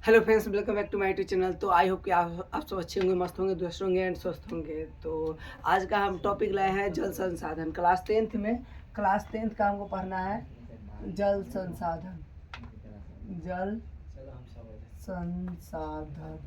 Hello friends, welcome back to my YouTube channel. तो I hope कि आप सब अच्छे होंगे, मस्त होंगे, दुरुस्त होंगे एंड स्वस्थ होंगे। तो आज का हम टॉपिक लाए हैं जल संसाधन। क्लास टेंथ का हमको पढ़ना है जल संसाधन। जल संसाधन।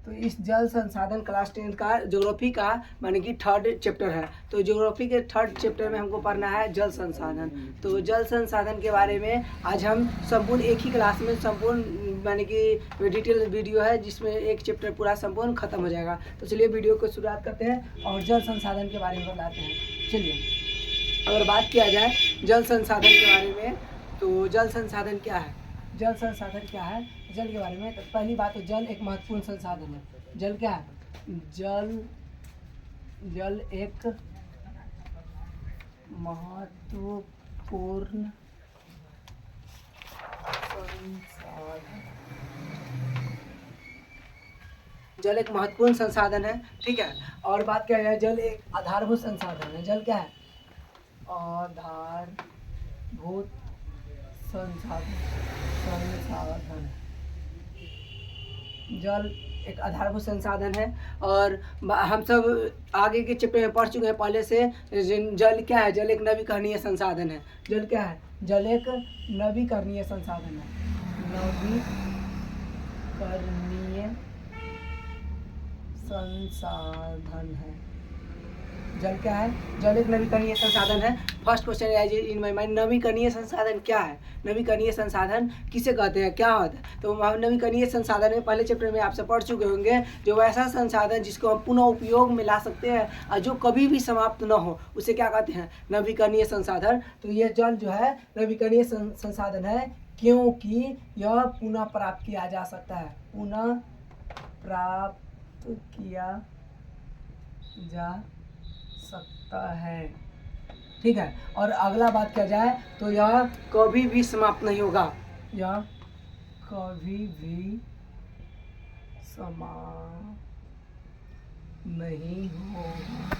तो इस जल संसाधन क्लास टेंथ का ज्योग्राफी का माने कि थर्ड चैप्टर है। तो ज्योग्राफी के थर्ड चैप्टर में हमको पढ़ना है जल संसाधन। तो जल संसाधन के बारे में आज हम संपूर्ण एक ही क्लास में संपूर्ण माने कि डिटेल वीडियो है, जिसमें एक चैप्टर पूरा संपूर्ण खत्म हो जाएगा। तो चलिए वीडियो को शुरुआत करते हैं और जल संसाधन के बारे में बताते हैं। चलिए, अगर बात किया जाए जल संसाधन के बारे में, तो जल संसाधन क्या है? जल संसाधन क्या है? जल के बारे में तो पहली बात तो जल एक महत्वपूर्ण संसाधन है। जल क्या है? जल एक महत्वपूर्ण संसाधन। जल एक महत्वपूर्ण संसाधन है, ठीक है। और बात क्या है, जल एक आधारभूत संसाधन है। जल क्या है? आधारभूत संसाधन। जल एक आधारभूत संसाधन है। और हम सब आगे के चैप्टर में पढ़ चुके हैं पहले से। जल क्या है? जल एक नवीकरणीय संसाधन है। जल क्या है? जल एक नवीकरणीय संसाधन है। नवीकरणीय संसाधन है। जल क्या है? जल एक नवीकरणीय संसाधन है। First question in my mind, नवीकरणीय संसाधन क्या है? नवीकरणीय संसाधन किसे कहते हैं, क्या होता है? तो हम नवीकरणीय संसाधन में पहले चैप्टर में आपसे पढ़ चुके होंगे, जो वैसा संसाधन जिसको हम पुनः उपयोग में ला सकते हैं और जो कभी भी समाप्त न हो, उसे क्या कहते हैं? नवीकरणीय संसाधन। तो ये जल जो है नवीकरणीय संसाधन है, क्योंकि यह पुनः प्राप्त किया जा सकता है। पुनः प्राप्त किया जा सकता है, ठीक है। और अगला बात किया जाए तो यह कभी भी समाप्त नहीं होगा। यह कभी भी समाप्त नहीं होगा,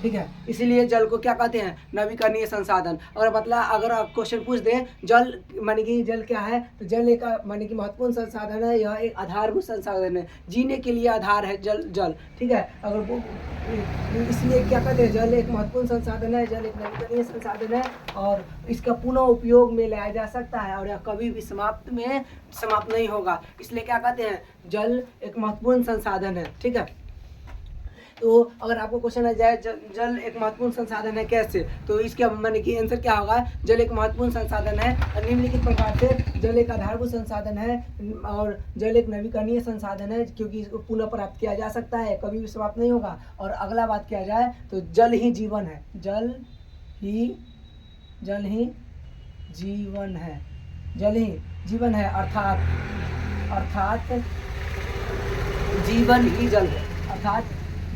ठीक है। इसीलिए जल को क्या कहते हैं? नवीकरणीय संसाधन। और मतलब अगर आप क्वेश्चन पूछ दें जल माने कि जल क्या है, तो जल एक माने कि महत्वपूर्ण संसाधन है। यह एक आधारभूत संसाधन है, जीने के लिए आधार है जल, ठीक है। अगर वो इसलिए क्या कहते हैं, जल एक महत्वपूर्ण संसाधन है, जल एक नवीकरणीय संसाधन है और इसका पुनः उपयोग में लाया जा सकता है और यह कभी भी समाप्त नहीं होगा। इसलिए क्या कहते हैं? जल एक महत्वपूर्ण संसाधन है, ठीक है। तो अगर आपको क्वेश्चन आ जाए जल एक महत्वपूर्ण संसाधन है कैसे, तो इसका माने कि आंसर क्या होगा? जल एक महत्वपूर्ण संसाधन है और निम्नलिखित प्रकार से जल एक आधारभूत संसाधन है और जल एक नवीकरणीय संसाधन है, क्योंकि इसको पुनः प्राप्त किया जा सकता है, कभी भी समाप्त नहीं होगा। और अगला बात किया जाए तो जल ही जीवन है। जल ही जीवन है। जल ही जीवन है, अर्थात जीवन ही जल है। अर्थात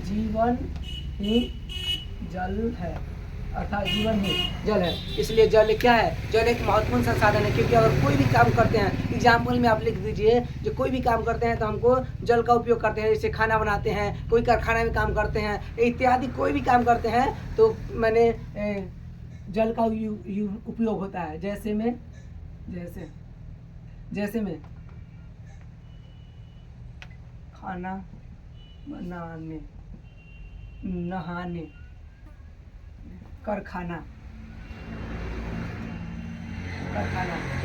जीवन ही जल है। अर्थात जीवन ही जल है। इसलिए जल क्या है? जल एक महत्वपूर्ण संसाधन है, क्योंकि अगर कोई भी काम करते हैं, एग्जाम्पल में आप लिख दीजिए, जो कोई भी काम करते हैं तो हमको जल का उपयोग करते हैं। जैसे खाना बनाते हैं, कोई कारखाना में काम करते हैं, इत्यादि कोई भी काम करते हैं तो मैंने जल का उपयोग होता है। जैसे में खाना बनाने, नहाने, कारखाना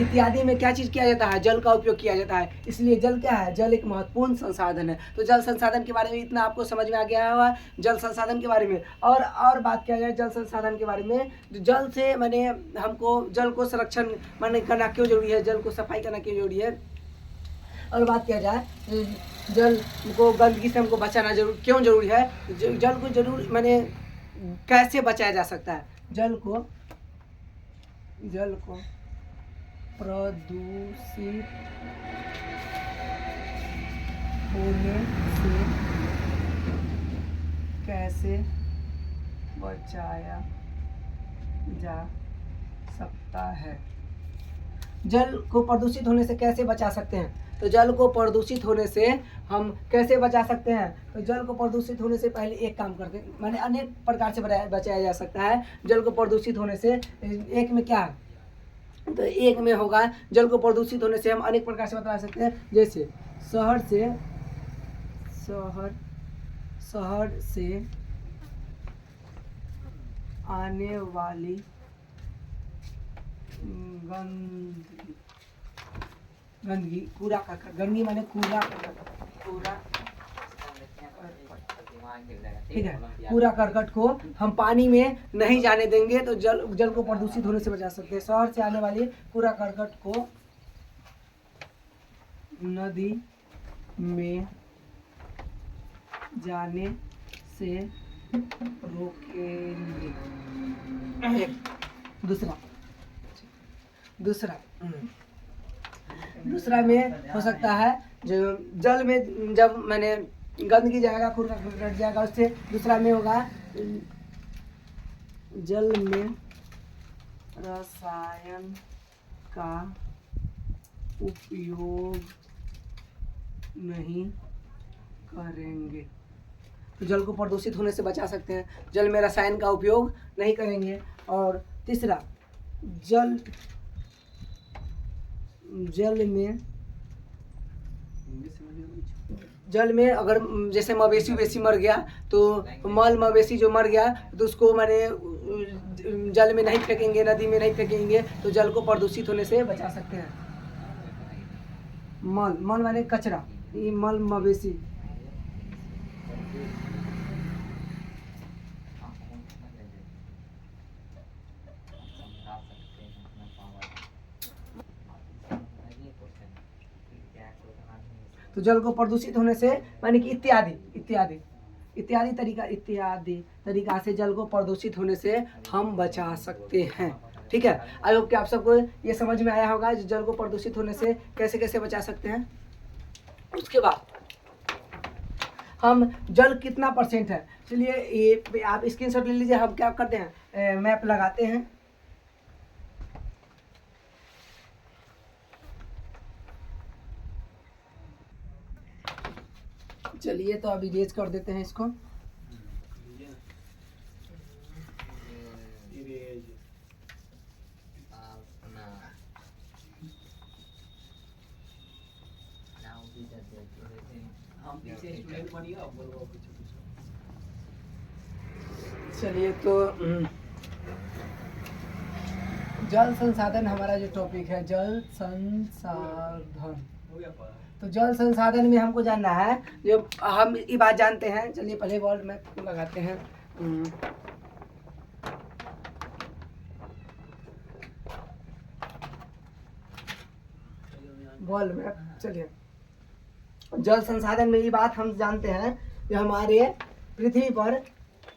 इत्यादि में क्या चीज़ किया जाता है? जल का उपयोग किया जाता है। इसलिए जल क्या है? जल एक महत्वपूर्ण संसाधन है। तो जल संसाधन के बारे में इतना आपको समझ में आ गया होगा जल संसाधन के बारे में। और बात किया जाए जल संसाधन के बारे में, तो जल से मैंने हमको जल को संरक्षण माने करना क्यों जरूरी है, जल को सफाई करना क्यों जरूरी है। और बात किया जाए जल को गंदगी से हमको बचाना क्यों जरूरी है, जल को जरूर मैंने कैसे बचाया जा सकता है। जल को प्रदूषित होने से कैसे बचाया जा सकता है। जल को प्रदूषित होने से कैसे बचा सकते हैं? तो जल को प्रदूषित होने से हम कैसे बचा सकते हैं? तो जल को प्रदूषित होने से पहले एक काम करते हैं, मैंने अनेक प्रकार से बचाया जा सकता है जल को प्रदूषित होने से। एक में क्या है? तो एक में होगा जल को प्रदूषित होने से हम अनेक प्रकार से बता सकते हैं, जैसे शहर से आने वाली गंदगी कूड़ा करकट, गंदगी माने कूड़ा ठीक है, कूड़ा करकट को हम पानी में नहीं जाने देंगे तो जल को प्रदूषित होने से बचा सकते हैं। शहर से आने वाली कूड़ा करकट को नदी में जाने से रोकेंगे। एक दूसरा में हो सकता है जो जल में जब मैंने गंदगी जाएगा, कूड़ा करकट जाएगा, उससे दूसरा में होगा जल में रसायन का उपयोग नहीं करेंगे, तो जल को प्रदूषित होने से बचा सकते हैं। जल में रसायन का उपयोग नहीं करेंगे। और तीसरा, जल में अगर जैसे मवेशी मर गया तो मल मवेशी जो मर गया तो उसको माने जल में नहीं फेंकेंगे, नदी में नहीं फेंकेंगे, तो जल को प्रदूषित होने से बचा सकते हैं। मल माने कचरा, ये मल मवेशी। तो जल को प्रदूषित होने से माने कि इत्यादि तरीका से जल को प्रदूषित होने से हम बचा सकते हैं। ठीक है, आई होप कि आप सबको ये समझ में आया होगा जल को प्रदूषित होने से कैसे कैसे बचा सकते हैं। उसके बाद हम जल कितना % है, चलिए ये आप स्क्रीनशॉट ले लीजिए। हम क्या करते हैं, मैप लगाते हैं। चलिए तो अब इरेज कर देते हैं इसको। चलिए तो जल संसाधन हमारा जो टॉपिक है, जल संसाधन। तो जल संसाधन में हमको जानना है, जो हम ये बात जानते हैं। चलिए पहले वर्ल्ड मैप लगाते हैं। World map. चलिए जल संसाधन में ये बात हम जानते हैं, जो हमारे पृथ्वी पर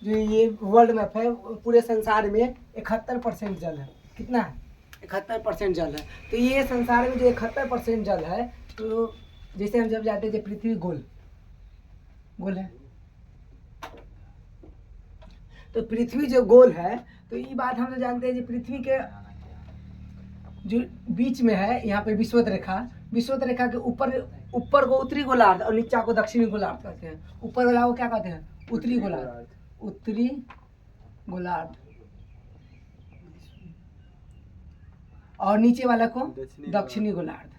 जो ये वर्ल्ड मैप है, पूरे संसार में 71% जल है। कितना है? 71% जल है। तो ये संसार में जो 71% जल है, तो जैसे हम जब जाते हैं पृथ्वी गोल है, तो पृथ्वी जो गोल है, तो ये बात हम जानते हैं कि पृथ्वी के जो बीच में है यहाँ पे विषुवत रेखा के ऊपर को उत्तरी गोलार्ध और नीचा को दक्षिणी गोलार्ध कहते हैं। ऊपर वाला को क्या कहते हैं? उत्तरी गोलार्ध और नीचे वाला को दक्षिणी गोलार्ध।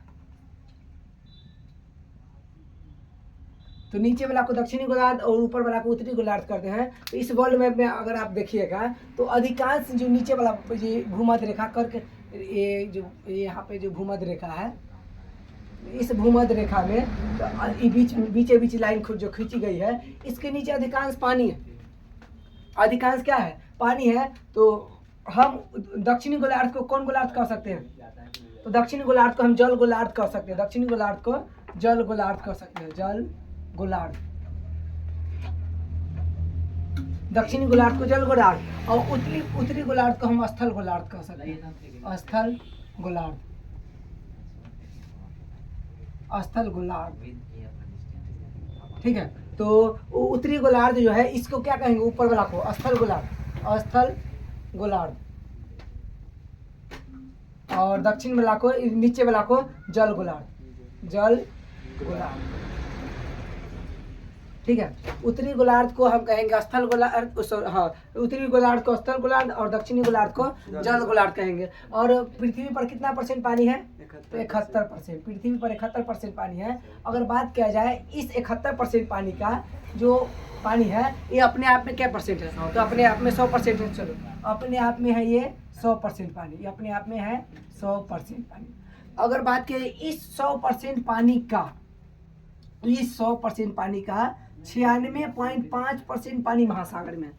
तो नीचे वाला को दक्षिणी गोलार्ध और ऊपर वाला को उत्तरी गोलार्ध करते हैं। तो इस वर्ल्ड मैप में अगर आप देखिएगा तो अधिकांश जो नीचे वाला ये भूमध्य रेखा करके, ये जो यहाँ पे जो भूमध्य रेखा है, इस भूमध्य रेखा में तो बीच लाइन जो खींची गई है, इसके नीचे अधिकांश पानी है। अधिकांश क्या है? पानी है। तो हम दक्षिणी गोलार्ध को कौन गोलार्ध कर सकते हैं? तो दक्षिणी गोलार्ध को हम जल गोलार्ध कर सकते हैं। दक्षिणी गोलार्ध को जल गोलार्ध कर सकते हैं। जल गोलार्ध, दक्षिणी गोलार्ध को जल गोलार्ध और उत्तरी गोलार्ध को हम स्थल गोलार्ध कर सकते हैं। स्थल गोलार्ध। ठीक है, तो उत्तरी गोलार्ध जो है इसको क्या कहेंगे? ऊपर वाला को स्थल गोलार्ध और दक्षिण वाला को, नीचे वाला को जल गोलार्ध। ठीक है। उत्तरी गोलार्ध को हम कहेंगे स्थल गोलार्ध, हाँ, उत्तरी गोलार्ध को स्थल गोलार्ध और दक्षिणी गोलार्ध को जल गोलार्ध कहेंगे। और पृथ्वी पर कितना परसेंट पानी है? तो 71%। पृथ्वी पर 71% पानी है। अगर बात किया जाए इस 71% पानी का जो पानी है ये अपने आप में क्या परसेंट है? तो अपने आप में 100% है। चलो, अपने आप में है ये 100% पानी, ये अपने आप में है 100% पानी। अगर बात करें इस 100% पानी का, इस 100% पानी का 96.5% पानी महासागर में,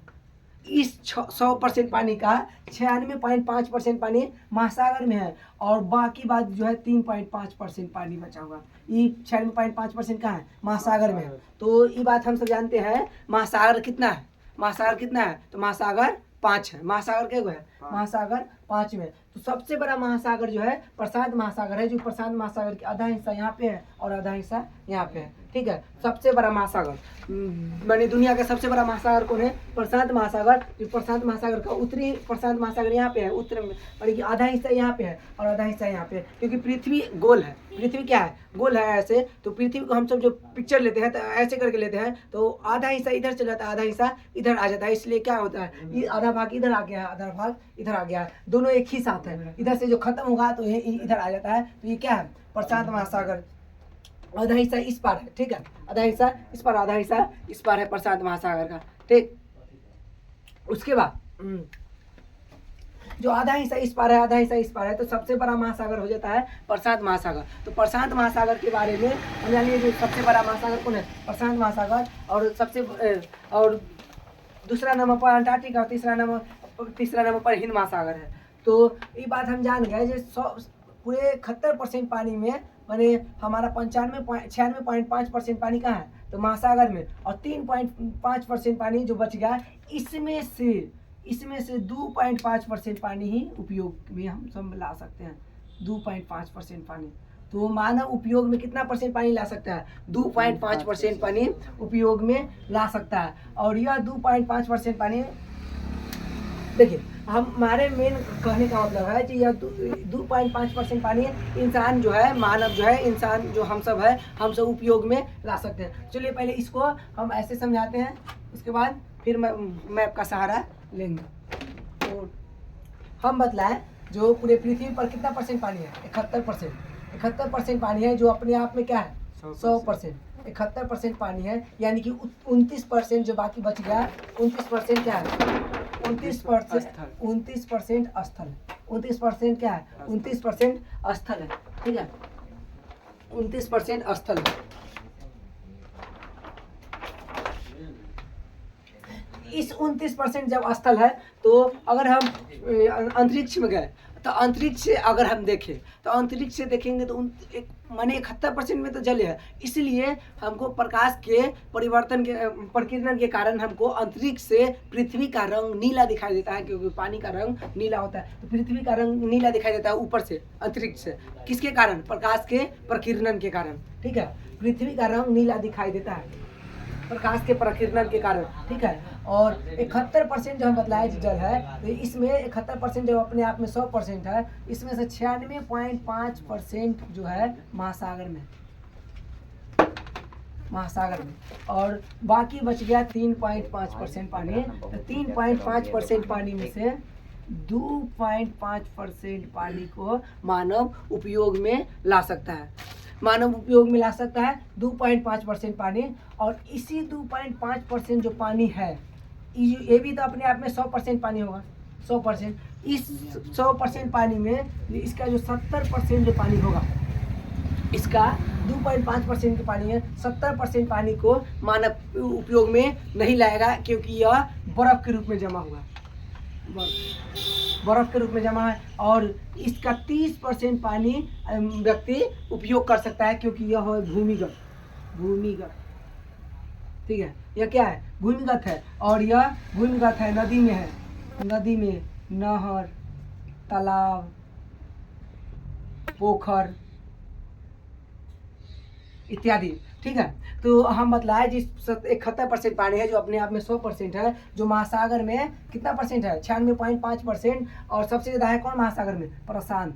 इस 100% पानी का 96.5% पानी महासागर में है, और बाकी बात जो है 3.5% पानी बचा हुआ। ये 96.5% कहाँ है? महासागर में है। तो ये बात हम सब जानते हैं। महासागर कितना है? महासागर कितना है? तो महासागर 5 है। महासागर क्या है? महासागर 5 में। तो सबसे बड़ा महासागर जो है प्रशांत महासागर है, जो प्रशांत महासागर की आधा हिस्सा यहाँ पे है और आधा हिस्सा यहाँ पे है। ठीक है। सबसे बड़ा महासागर माने दुनिया का सबसे बड़ा महासागर कौन है? प्रशांत महासागर। जो प्रशांत महासागर का उत्तरी प्रशांत महासागर यहाँ पे है, उत्तर में, माने कि आधा हिस्सा यहाँ पे है और आधा हिस्सा यहाँ पे है, क्योंकि पृथ्वी गोल है। पृथ्वी क्या है? गोल है ऐसे। तो पृथ्वी को हम सब जो पिक्चर लेते हैं तो ऐसे करके लेते हैं, तो आधा हिस्सा इधर चला जाता है, आधा हिस्सा इधर आ जाता है। इसलिए क्या होता है, ये आधा भाग इधर आ गया है, आधा भाग इधर आ गया है, दोनों एक ही साथ है। इधर से जो खत्म होगा तो ये इधर आ जाता है। तो ये क्या है? प्रशांत महासागर। आधा हिस्सा इस पार है, ठीक है, आधा हिस्सा इस पार, आधा हिस्सा इस पार है प्रशांत महासागर का। ठीक। उसके बाद जो आधा हिस्सा इस पार है, आधा हिस्सा इस पार है, तो सबसे बड़ा महासागर हो जाता है प्रशांत महासागर। तो प्रशांत महासागर के बारे में हम जानिए, जो सबसे बड़ा महासागर कौन है? प्रशांत महासागर। और दूसरा नंबर पर अंटार्कटिका, तीसरा नंबर पर हिंद महासागर है। तो ये बात हम जान गए जो पूरे 71% पानी में माने हमारा 96.5% पानी कहाँ है? तो महासागर में। और 3.5% पानी जो बच गया, इसमें से 2.5% पानी ही उपयोग में हम सब ला सकते हैं। 2.5% पानी। तो मानव उपयोग में कितना परसेंट पानी ला सकता है? 2.5% पानी उपयोग में ला सकता है। और यह 2.5% पानी, देखिए हमारे मेन कहने का मतलब है कि यह 2.5% पानी इंसान जो है, मानव जो है, इंसान जो हम सब है, हम सब उपयोग में ला सकते हैं। चलिए पहले इसको हम ऐसे समझाते हैं, उसके बाद फिर मैप का सहारा लेंगे। तो हम बतलाएं जो पूरे पृथ्वी पर कितना परसेंट पानी है? 71%। 71% पानी है, जो अपने आप में क्या है? 100%। 71% पानी है, यानी कि 29% जो बाकी बच गया, 29% क्या है? 29% स्थल। 29% क्या है? 29% स्थल है। ठीक है, 29% स्थल है। इस 29% जब स्थल है, तो अगर हम अंतरिक्ष में गए, तो अंतरिक्ष से अगर हम देखें, तो अंतरिक्ष से देखेंगे तो माने 71% में तो जल है। इसलिए हमको प्रकाश के प्रकीर्णन के कारण हमको अंतरिक्ष से पृथ्वी का रंग नीला दिखाई देता है, क्योंकि पानी का रंग नीला होता है। तो पृथ्वी का रंग नीला दिखाई देता है ऊपर से, अंतरिक्ष से। किसके कारण? प्रकाश के प्रकीर्णन के कारण। ठीक है, पृथ्वी का रंग नीला दिखाई देता है प्रकाश के प्रकीर्णन के कारण। ठीक है। और 71% जो हम बतलाए जल है, तो इसमें 71% जो अपने आप में 100% है, इसमें से 96.5% जो है महासागर में, और बाकी बच गया 3.5% पानी। तो 3.5% पानी में से 2.5% पानी को मानव उपयोग में ला सकता है। 2.5% पानी। और इसी 2.5% जो पानी है, ये भी तो अपने आप में 100% पानी होगा। 100%। इस 100% पानी में इसका जो 70% जो पानी होगा, इसका 2.5% के पानी है, 70% पानी को मानव उपयोग में नहीं लाएगा, क्योंकि यह बर्फ के रूप में जमा हुआ, बर्फ के रूप में जमा है। और इसका 30% पानी व्यक्ति उपयोग कर सकता है, क्योंकि यह है भूमिगत। ठीक है, यह क्या है? भूमिगत है। और यह भूमिगत है, नदी में है, नदी में नहर, तालाब, पोखर इत्यादि। ठीक है। तो हम बतलाए जिस 71% पानी है, जो अपने आप में 100% है, जो महासागर में कितना परसेंट है? 96.5%। और सबसे ज़्यादा है कौन महासागर में? प्रशांत।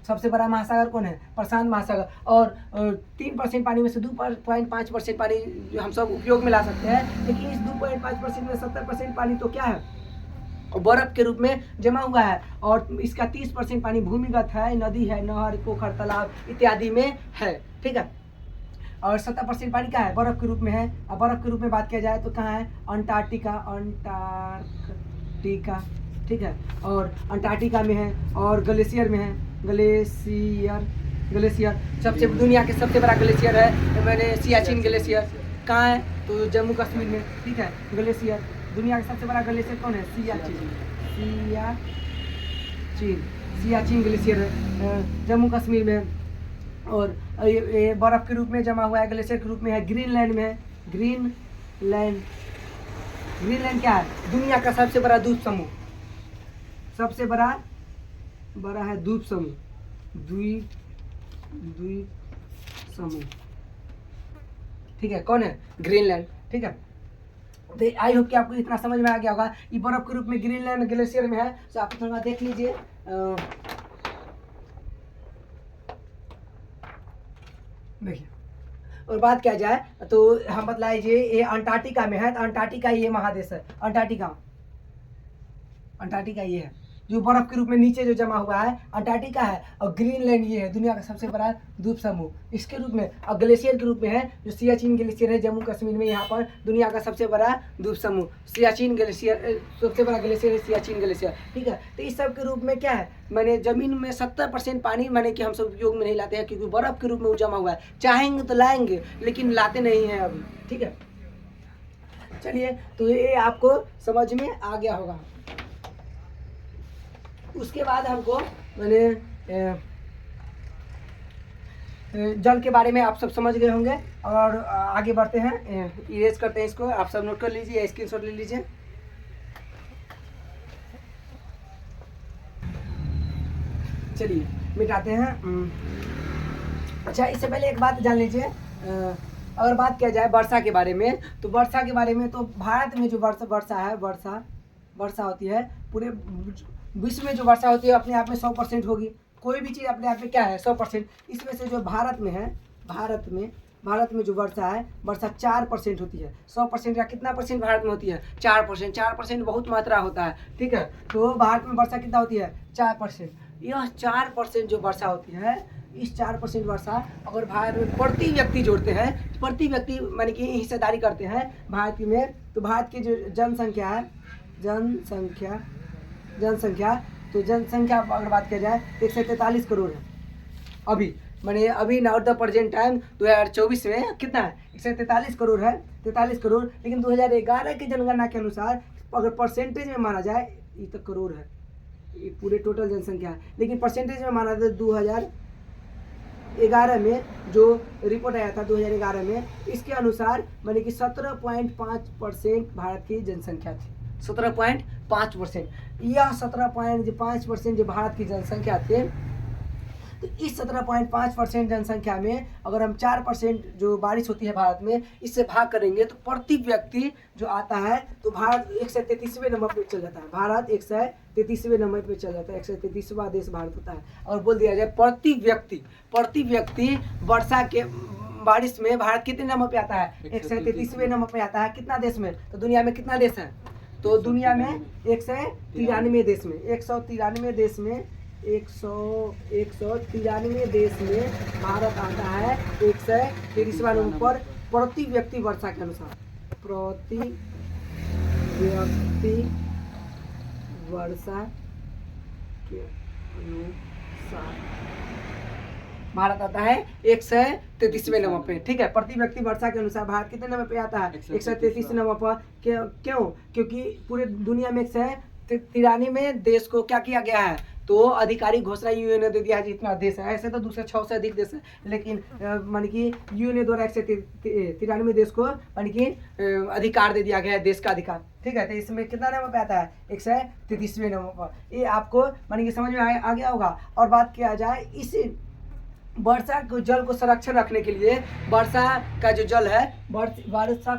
सबसे बड़ा महासागर कौन है? प्रशांत महासागर। और 3% पानी में से 2.5% पानी जो हम सब उपयोग में ला सकते हैं, लेकिन इस 2.5% में 70% पानी तो क्या है? और बर्फ के रूप में जमा हुआ है। और इसका 30% पानी भूमिगत है, नदी है, नहर, पोखर, तालाब इत्यादि में है। ठीक है। और 70% पानी क्या है? बर्फ के रूप में है। अब बर्फ के रूप में बात किया जाए तो कहाँ है? Antarctica, Antarctica. ठीक है। और अंटार्कटिका में है, और ग्लेशियर में है, ग्लेशियर। ग्लेशियर सबसे दुनिया के सबसे बड़ा ग्लेशियर है मैंने सियाचिन ग्लेशियर। कहाँ है? तो जम्मू कश्मीर में। ठीक है। ग्लेशियर दुनिया का सबसे बड़ा ग्लेशियर कौन है? सियाचिन। सियाचिन सियाचिन ग्लेशियर है जम्मू कश्मीर में। और ये बर्फ के रूप में जमा हुआ है, ग्लेशियर के रूप में है ग्रीनलैंड में है। ग्रीनलैंड। ग्रीनलैंड क्या है? दुनिया का सबसे बड़ा द्वीप समूह। सबसे बड़ा है द्वीप समूह। द्वीप समूह। ठीक है। कौन है? ग्रीनलैंड। ठीक है। तो आई होप कि आपको इतना समझ में आ गया होगा। ये बर्फ के रूप में ग्रीनलैंड ग्लेशियर में है, तो आप थोड़ा देख लीजिए। देखिए, और बात किया जाए तो हम बतलाइए, ये अंटार्कटिका में है, तो अंटार्कटिका ये महादेश है। अंटार्कटिका ये है जो बर्फ के रूप में नीचे जो जमा हुआ है, अंटार्कटिका है। और ग्रीनलैंड ये है दुनिया का सबसे बड़ा द्वीप समूह इसके रूप में। और ग्लेशियर के रूप में है जो सियाचिन ग्लेशियर है जम्मू कश्मीर में, यहाँ पर दुनिया का सबसे बड़ा द्वीप समूह सियाचिन ग्लेशियर। सबसे बड़ा ग्लेशियर है सियाचिन ग्लेशियर। ठीक है। तो इस सब के रूप में क्या है? मैंने जमीन में 70% पानी मैंने कि हम सब उपयोग में नहीं लाते हैं, क्योंकि बर्फ के रूप में वो जमा हुआ है। चाहेंगे तो लाएंगे, लेकिन लाते नहीं हैं अभी। ठीक है। चलिए, तो ये आपको समझ में आ गया होगा। उसके बाद हमको मैंने जल के बारे में आप सब समझ गए होंगे, और आगे बढ़ते हैं। इरेज करते हैं इसको, आप सब नोट कर लीजिए, स्क्रीनशॉट ले लीजिए। चलिए मिटाते हैं। अच्छा, इससे पहले एक बात जान लीजिए। अगर बात किया जाए वर्षा के बारे में, तो वर्षा के बारे में तो भारत में जो वर्षा है, वर्षा होती है, पूरे विश्व में जो वर्षा होती है अपने आप में 100% होगी। कोई भी चीज़ अपने आप में क्या है? 100%। इसमें से जो भारत में है, भारत में जो वर्षा है, वर्षा 4% होती है। 100% का कितना परसेंट भारत में होती है? 4%। 4% बहुत मात्रा होता है। ठीक है। तो भारत में वर्षा कितना होती है? 4%। यह 4% जो वर्षा होती है, इस 4% वर्षा अगर भारत में प्रति व्यक्ति जोड़ते हैं, प्रति व्यक्ति मानी कि हिस्सेदारी करते हैं भारत में, तो भारत की जो जनसंख्या है, जनसंख्या तो जनसंख्या अगर बात किया जाए 143 करोड़ है। अभी नाउ द प्रेजेंट टाइम 2024 में कितना है? 143 करोड़ है। 43 करोड़। लेकिन 2011 की जनगणना के अनुसार अगर परसेंटेज में माना जाए, ये तो करोड़ है, ये पूरे टोटल जनसंख्या है, लेकिन परसेंटेज में माना जाए 2011 में जो रिपोर्ट आया था 2011 में, इसके अनुसार माने कि 17.5% भारत की जनसंख्या थी। 17.5%। यह 17.5% जो भारत की जनसंख्या थे, तो इस 17.5% जनसंख्या में अगर हम 4% जो बारिश होती है भारत में, इससे भाग करेंगे तो प्रति व्यक्ति जो आता है, तो भारत 133वें नंबर पे चल जाता है। भारत 133वें नंबर पे चल जाता है। 133वां देश भारत होता है। और बोल दिया जाए प्रति व्यक्ति वर्षा के बारिश में भारत कितने नंबर पे आता है? 133वें नंबर पे आता है। कितना देश में? तो दुनिया में कितना देश है? तो दुनिया में 193 देश में 193 देश में 193 देश में भारत आता है 133वां नंबर पर प्रति व्यक्ति वर्षा के अनुसार। प्रति व्यक्ति वर्षा के अनुसार भारत आता है 133वें नंबर पे। ठीक है। प्रति व्यक्ति वर्षा के अनुसार भारत कितने नंबर पे आता है? 133 नंबर पर। क्यों? क्योंकि पूरे दुनिया में 193 देश को क्या किया गया है? तो अधिकारी घोषणा यूएन ने दे दिया है जितना देश है। ऐसे तो दूसरे 6 से अधिक देश है, लेकिन मान कि यूएन द्वारा 193 देश को मान कि अधिकार दे दिया गया है, देश का अधिकार। ठीक है। तो इसमें कितना नंबर पे आता है? 133वें नंबर पर। ये आपको मान कि समझ में आ गया होगा। और बात किया जाए इस वर्षा को जल को संरक्षण रखने के लिए, वर्षा का जो जल है, वर्षा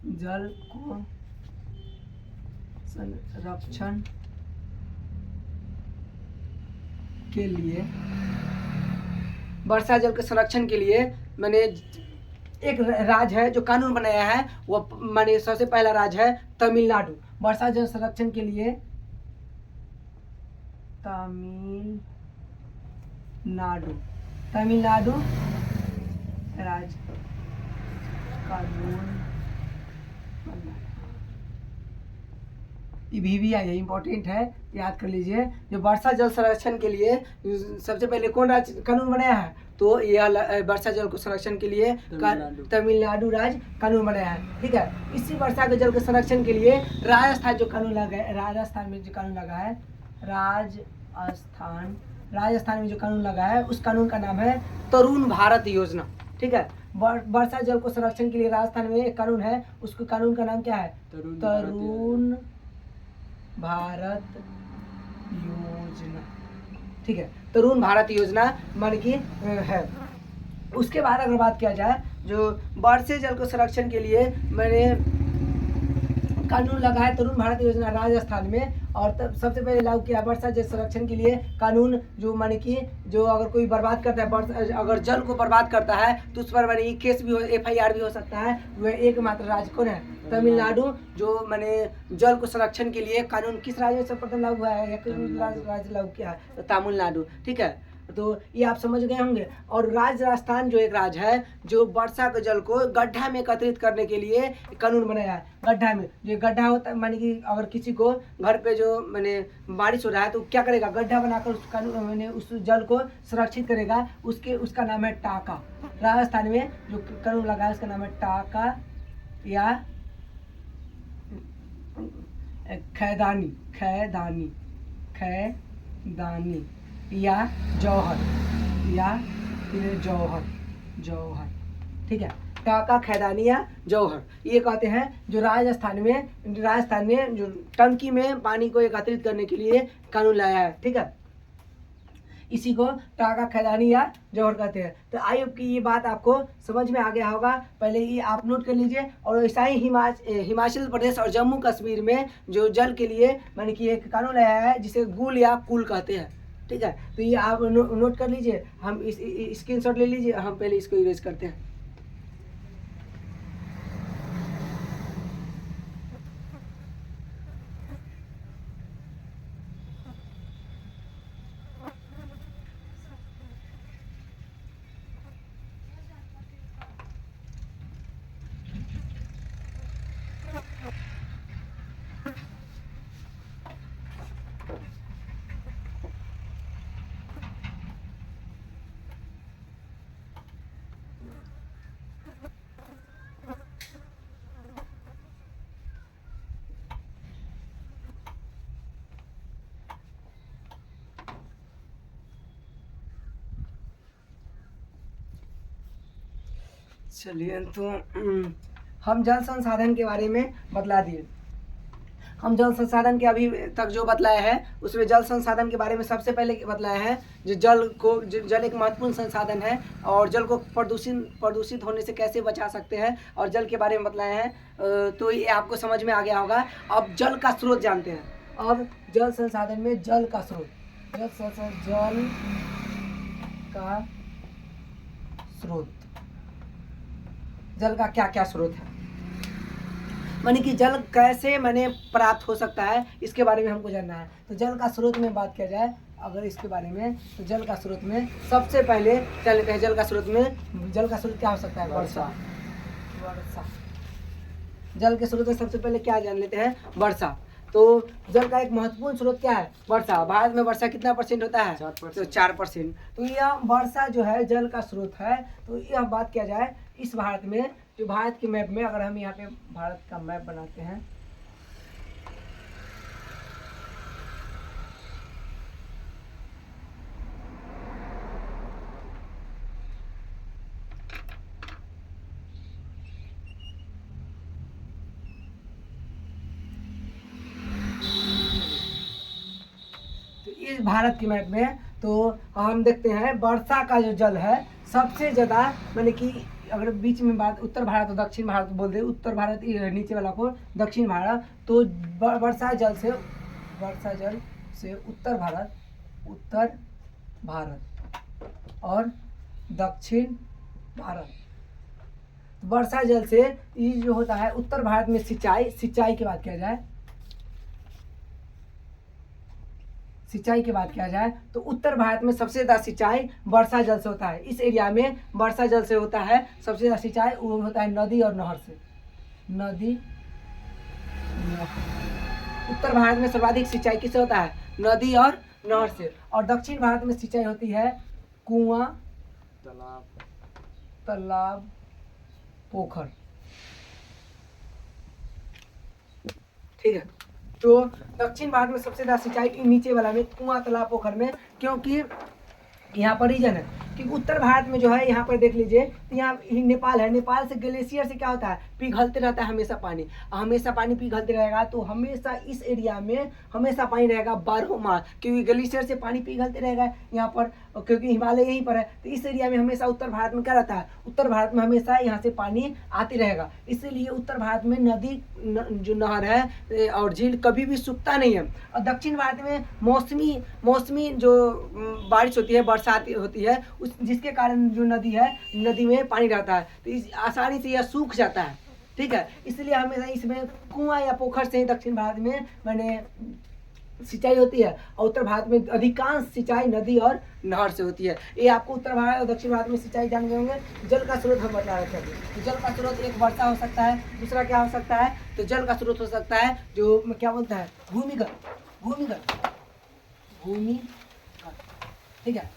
जल को संरक्षण के लिए, वर्षा जल के संरक्षण के लिए मैंने एक राज्य है जो कानून बनाया है, वो माने सबसे पहला राज्य है तमिलनाडु। वर्षा जल संरक्षण के लिए तमिलनाडु राज्य कानून बनाया। ये भी है, इम्पोर्टेंट है, याद कर लीजिए। जो वर्षा जल संरक्षण के लिए सबसे पहले कौन राज्य कानून बनाया है, तो यह वर्षा जल को संरक्षण के लिए तमिलनाडु राज्य कानून बनाया है। ठीक है, इसी वर्षा के जल के संरक्षण के लिए राजस्थान जो कानून लगा है, राजस्थान में जो कानून लगा है, राजस्थान में जो कानून लगा है उस कानून का नाम है तरुण भारत योजना। ठीक है, वर्षा जल को संरक्षण के लिए राजस्थान में एक कानून है, उसके कानून का नाम क्या है, तरुण भारत योजना। ठीक है, तरुण भारत योजना मान की है। उसके बाद अगर बात किया जाए, जो वर्षा जल को संरक्षण के लिए मैंने कानून लगा है तरुण भारत योजना राजस्थान में, और तब सबसे पहले लागू किया वर्षा जल संरक्षण के लिए कानून, जो माने कि जो अगर कोई बर्बाद करता है, अगर जल को बर्बाद करता है तो उस पर माने केस भी हो, FIR भी हो सकता है। वह एकमात्र राज्य कौन है, तमिलनाडु, जो माने जल को संरक्षण के लिए कानून किस राज्य में सर्वप्रथम लागू हुआ है, राज्य लागू किया है, तो तमिलनाडु। ठीक है, तो ये आप समझ गए होंगे। और राजस्थान जो एक राज्य है जो वर्षा के जल को गड्ढा में एकत्रित करने के लिए कानून बनाया है। गड्ढा में, जो गड्ढा होता है माने कि अगर किसी को घर पे जो माने बारिश हो रहा है तो क्या करेगा, गड्ढा बनाकर उस कानून मैंने उस जल को सुरक्षित करेगा, उसका नाम है टाका। राजस्थान में जो कानून लगा है उसका नाम है टाका या खैदानी या जौहर, या फिर जौहर। ठीक है, टाका, खैदानी या जौहर, ये कहते हैं जो राजस्थान में जो टंकी में पानी को एकत्रित करने के लिए कानून लाया है। ठीक है, इसी को टाका, खैदानी या जौहर कहते हैं। तो आई होप की ये बात आपको समझ में आ गया होगा। पहले ये आप नोट कर लीजिए। और ऐसा ही हिमाचल प्रदेश और जम्मू कश्मीर में जो जल के लिए मैंने कि एक कानून लाया है जिसे गुल या कुल कहते हैं। ठीक है, तो ये आप नोट कर लीजिए। हम इस स्क्रीनशॉट ले लीजिए, हम पहले इसको इरेज करते हैं। चलिए, तो हम जल संसाधन के बारे में बतला दिए। हम जल संसाधन के अभी तक जो बतलाया है उसमें जल संसाधन के बारे में सबसे पहले बतलाया है जो जल एक महत्वपूर्ण संसाधन है और जल को प्रदूषित होने से कैसे बचा सकते हैं और जल के बारे में बतलाया है। तो ये आपको समझ में आ गया होगा। अब जल का स्रोत जानते हैं। अब जल संसाधन में जल का स्रोत, जल का क्या क्या स्रोत है, माने कि जल कैसे प्राप्त हो सकता है, इसके बारे में हमको जानना है। तो जल का स्रोत में बात किया जाए अगर इसके बारे में, तो जल का स्रोत में सबसे पहले क्या लेते हैं, जल का स्रोत क्या हो सकता है, वर्षा। जल के स्रोत में सबसे पहले क्या जान लेते हैं, वर्षा। तो जल का एक महत्वपूर्ण स्रोत क्या है, वर्षा। भारत में वर्षा कितना % होता है, 4%। तो 4%। तो यह वर्षा जो है जल का स्रोत है। तो यह बात किया जाए इस भारत में, जो भारत के मैप में, अगर हम यहाँ पे भारत का मैप बनाते हैं, इस भारत के मैप में तो हम देखते हैं वर्षा का जो जल है सबसे ज़्यादा माने कि अगर बीच में बात उत्तर भारत और दक्षिण भारत बोल दे, उत्तर भारत नीचे वाला को दक्षिण भारत, तो वर्षा जल से उत्तर भारत और दक्षिण भारत। वर्षा जल से ये जो होता है उत्तर भारत में सिंचाई की बात किया जाए, तो उत्तर भारत में सबसे ज़्यादा सिंचाई वर्षा जल से होता है। इस एरिया में वर्षा जल से होता है सबसे ज़्यादा सिंचाई, वो होता है नदी और नहर से। उत्तर भारत में सर्वाधिक सिंचाई किससे होता है? नदी और नहर से। और दक्षिण भारत में सिंचाई होती है कुआं, तालाब, पोखर। ठीक है, तो दक्षिण भारत में सबसे ज़्यादा सिंचाई नीचे वाला में कुआं, तालाब, पोखर में, क्योंकि यहाँ पर रीजन है कि उत्तर भारत में जो है, यहाँ पर देख लीजिए, तो यहाँ नेपाल है, नेपाल से ग्लेशियर से क्या होता है, पिघलते रहता है हमेशा पानी पिघलते रहेगा, तो हमेशा इस एरिया में हमेशा पानी रहेगा 12 माह, क्योंकि ग्लेशियर से पानी पिघलते रहेगा यहाँ पर, क्योंकि हिमालय यहीं पर है, तो इस एरिया में हमेशा उत्तर भारत में क्या रहता है, उत्तर भारत में हमेशा यहाँ से पानी आती रहेगा। इसीलिए उत्तर भारत में नदी जो नहर है और झील कभी भी सूखता नहीं है। और दक्षिण भारत में मौसमी जो बारिश होती है, बरसात होती है, उस जिसके कारण जो नदी में पानी रहता है, तो आसानी से यह सूख जाता है। ठीक है, इसलिए हमेशा इसमें कुआं या पोखर से ही दक्षिण भारत में सिंचाई होती है, और उत्तर भारत में अधिकांश सिंचाई नदी और नहर से होती है। ये आपको उत्तर भारत और दक्षिण भारत में सिंचाई जान गए होंगे। जल का स्रोत हम बता रहे थे, तो जल का स्रोत एक वर्षा हो सकता है, दूसरा क्या हो सकता है, तो जल का स्रोत हो सकता है जो क्या बोलता है, भूमिगत। ठीक है,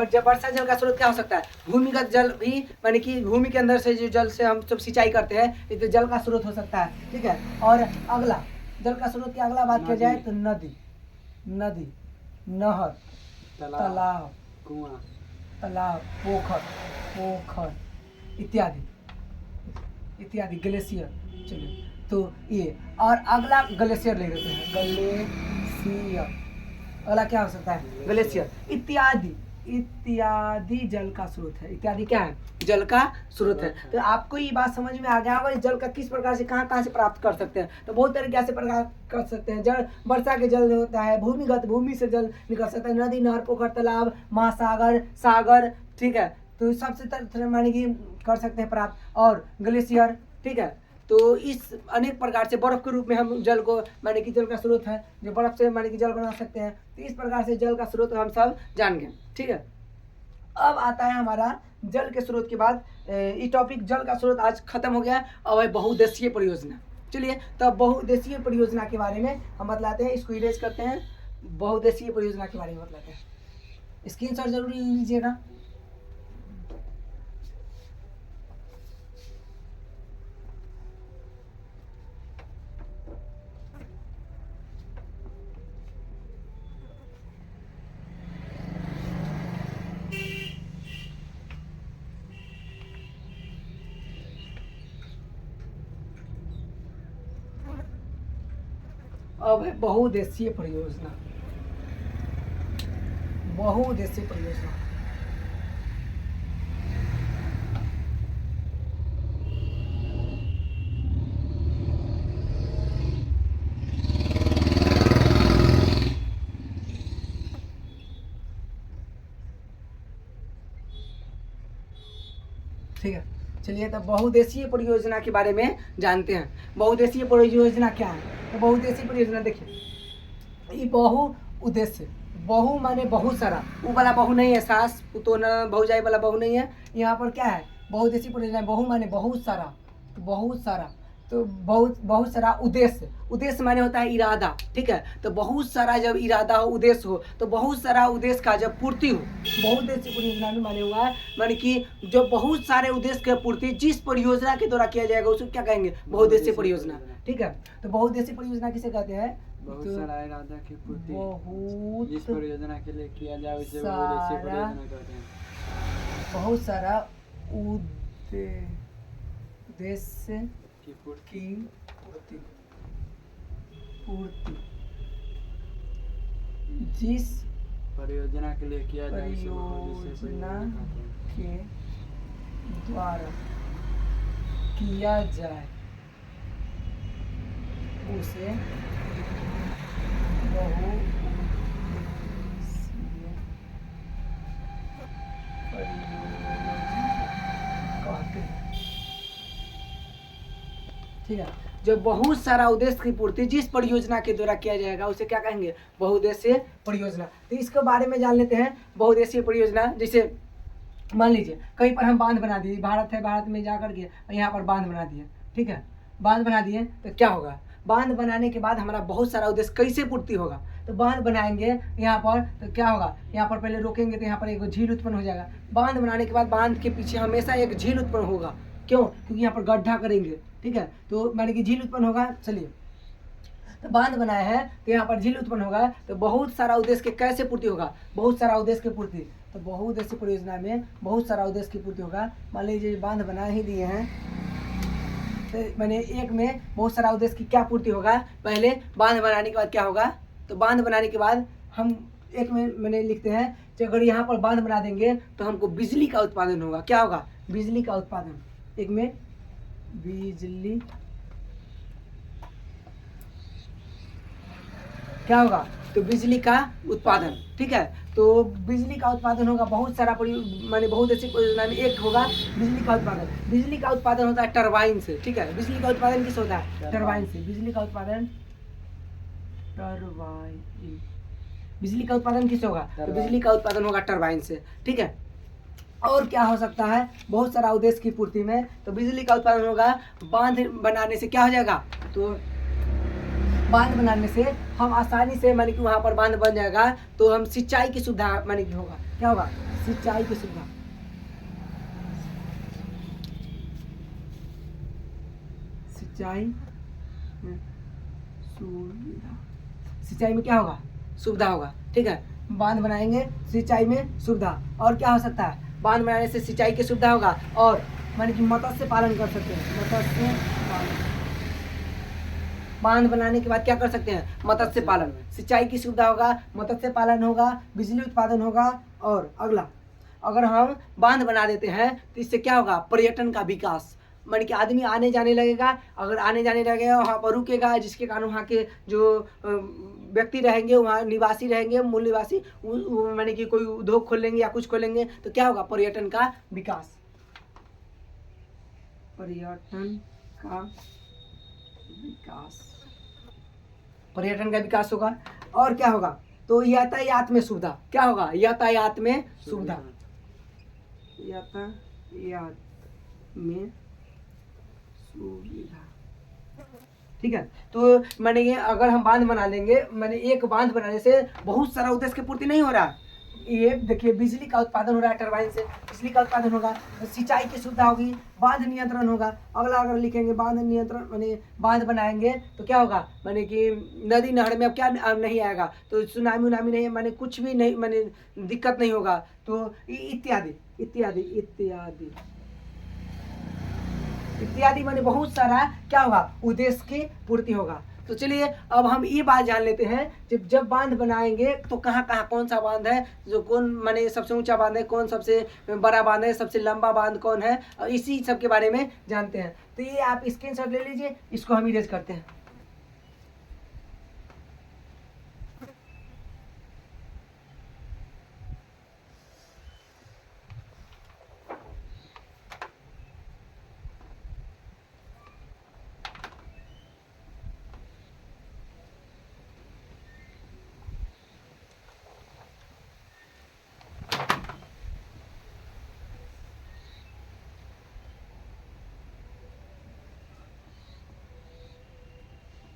जब वर्षा जल का स्रोत क्या हो सकता है, भूमिगत जल भी, माने कि भूमि के अंदर से जो जल से हम सब सिंचाई करते हैं, तो जल का स्रोत हो सकता है। ठीक है, और अगला जल का स्रोत की अगला बात किया जाए तो नदी, नहर, तालाब, पोखर इत्यादि, ग्लेशियर। चलिए, तो ये, और अगला ग्लेशियर ले लेते हैं, ग्लेशियर। अगला क्या हो सकता है, ग्लेशियर इत्यादि जल का स्रोत है। इत्यादि क्या है, जल का स्रोत है। तो आपको ये बात समझ में आ गया होगा, जल का किस प्रकार से कहाँ से प्राप्त कर सकते हैं। तो बहुत तरीके से प्राप्त कर सकते हैं। जल वर्षा के जल होता है भूमिगत, भूमि से जल निकल सकता है, नदी, नहर, पोखर, तालाब, महासागर, सागर। ठीक है, तो सबसे तरह माने कि कर सकते हैं प्राप्त। और ग्लेशियर, ठीक है, तो इस अनेक प्रकार से बर्फ के रूप में हम जल को, माने कि जल का स्रोत है, जो बर्फ से माने कि जल बना सकते हैं। तो इस प्रकार से जल का स्रोत हम सब जान गए। ठीक है, अब आता है हमारा जल के स्रोत के बाद ये टॉपिक, जल का स्रोत आज खत्म हो गया। अब है बहुउद्देशीय परियोजना। चलिए, तो बहुउद्देशीय परियोजना के बारे में हम बतलाते हैं, इसको इरेज करते हैं। बहुउद्देशीय परियोजना के बारे में बतलाते हैं, स्क्रीनशॉट जरूर लीजिएगा। अब है बहुउद्देशीय परियोजना। ठीक है, चलिए, तो बहुउद्देशीय परियोजना के बारे में जानते हैं। बहुउद्देशीय परियोजना क्या है? तो बहुउद्देशीय परियोजना देखिए, ये बहुउद्देश्य, बहु माने बहुत सारा, वो वाला बहु नहीं है, सास तो न बहुजाई वाला बहु नहीं है। यहाँ पर क्या है, बहुउद्देशीय परियोजना, बहु माने बहुत सारा, तो बहुत सारा उद्देश्य माने होता है इरादा। ठीक है, तो बहुत सारा जब इरादा हो, उद्देश्य हो, तो बहुत सारा उद्देश्य का जब पूर्ति हो, बहुउद्देशीय परियोजना में माने हुआ है, माने कि जो बहुत सारे उद्देश्य की पूर्ति जिस परियोजना के द्वारा किया जाएगा उसको क्या कहेंगे, बहुउद्देशीय परियोजना। ठीक है, तो बहुउद्देशीय परियोजना किसे कहते हैं, बहुत सारा इरादा की पूर्ति जिस परियोजना के लिए किया जाए उसे बहुउद्देशीय परियोजना कहते हैं। बहुत सारा उद्देश्य की पूर्ति जिस परियोजना के लिए किया जाए परियोजना के द्वारा किया जाए उसे बहुउद्देशीय परियोजना कहते हैं। ठीक है, जो बहुत सारा उद्देश्य की पूर्ति जिस परियोजना के द्वारा किया जाएगा उसे क्या कहेंगे? बहुउद्देशीय परियोजना। तो इसके बारे में जान लेते हैं। बहुउद्देशीय परियोजना जैसे मान लीजिए कहीं पर हम बांध बना दिए, भारत है, भारत में जा करके यहाँ पर बांध बना दिए। ठीक है, बांध बना दिए तो क्या होगा? बांध बनाने के बाद हमारा बहुत सारा उद्देश्य कैसे पूर्ति होगा? तो बांध बनाएंगे यहाँ पर तो क्या होगा? यहाँ पर पहले रोकेंगे तो यहाँ पर एक झील उत्पन्न हो जाएगा। बांध बनाने के बाद बांध के पीछे हमेशा एक झील उत्पन्न होगा। क्यों? क्योंकि यहाँ पर गड्ढा करेंगे। ठीक है, तो माने कि झील उत्पन्न होगा। चलिए, तो बांध बनाया है तो यहाँ पर झील उत्पन्न होगा, तो बहुत सारा उद्देश्य के कैसे पूर्ति होगा? बहुत सारा उद्देश्य की पूर्ति। तो बहुउद्देशीय परियोजना में बहुत सारा उद्देश्य की पूर्ति होगा। मान लीजिए बांध बना ही दिए हैं तो मैंने एक में बहुत सारा उद्देश्य की क्या पूर्ति होगा? पहले बांध बनाने के बाद क्या होगा? तो बांध बनाने के बाद हम एक में मैंने लिखते हैं कि अगर यहाँ पर बांध बना देंगे तो हमको बिजली का उत्पादन होगा। क्या होगा? बिजली का उत्पादन। एक में बिजली क्या होगा? तो बिजली का उत्पादन। ठीक है, तो बिजली का उत्पादन होगा। बहुत सारा माने बहुत ऐसी परियोजना में एक होगा बिजली का उत्पादन। बिजली का उत्पादन होता है टरबाइन से। ठीक है, बिजली का उत्पादन किस होता है? टरबाइन से। बिजली का उत्पादन टरबाइन। बिजली का उत्पादन किस होगा? तो बिजली का उत्पादन होगा टरबाइन से। ठीक है, और क्या हो सकता है? बहुत सारा उद्देश्य की पूर्ति में तो बिजली का उत्पादन होगा। बांध बनाने से क्या हो जाएगा? तो बांध बनाने से हम आसानी से माने कि वहाँ पर बांध बन जाएगा तो हम सिंचाई की सुविधा माने कि होगा। क्या होगा? सिंचाई की सुविधा। सिंचाई में सुविधा। सिंचाई में क्या होगा? सुविधा होगा। ठीक है, बांध बनाएंगे सिंचाई में सुविधा। और क्या हो सकता है? बांध बनाने से सिंचाई की सुविधा होगा और माने कि मत्स्य पालन कर सकते हैं। मत्स्य पालन। बांध बनाने के बाद क्या कर सकते हैं? मत्स्य पालन। सिंचाई की सुविधा होगा, मत्स्य पालन होगा, बिजली उत्पादन होगा। और अगला, अगर हम बांध बना देते हैं तो इससे क्या होगा? पर्यटन का विकास। माने कि आदमी आने जाने लगेगा। अगर आने जाने लगेगा वहाँ पर रुकेगा, जिसके कारण वहाँ के जो व्यक्ति रहेंगे, वहाँ निवासी रहेंगे, मूल निवासी, माने कि कोई उद्योग खोल लेंगे या कुछ खोलेंगे तो क्या होगा? पर्यटन का विकास। पर्यटन का विकास। पर्यटन का विकास होगा। और क्या होगा? तो यातायात में सुविधा। क्या होगा? यातायात में सुविधा। यातायात में सुविधा। ठीक है, तो माने ये अगर हम बांध बना लेंगे, माने एक बांध बनाने से बहुत सारा उद्देश्य की पूर्ति नहीं हो रहा। ये देखिए बिजली का उत्पादन हो रहा है टरबाइन से, बिजली का उत्पादन होगा, सिंचाई की सुविधा होगी, बांध नियंत्रण होगा। अगला अगर लिखेंगे बांध नियंत्रण माने बांध बनाएंगे तो क्या होगा? माने कि नदी नहर में अब क्या नहीं आएगा? तो सुनामी उनामी नहीं, माने कुछ भी नहीं, माने दिक्कत नहीं होगा। तो इत्यादि इत्यादि इत्यादि इत्यादि माने बहुत सारा क्या होगा? उद्देश्य की पूर्ति होगा। तो चलिए अब हम ये बात जान लेते हैं जब बांध बनाएंगे तो कहाँ कहाँ कौन सा बांध है, जो कौन माने सबसे ऊंचा बांध है, कौन सबसे बड़ा बांध है, सबसे लंबा बांध कौन है, और इसी सब के बारे में जानते हैं। तो ये आप स्क्रीनशॉट ले लीजिए, इसको हम इरेज करते हैं।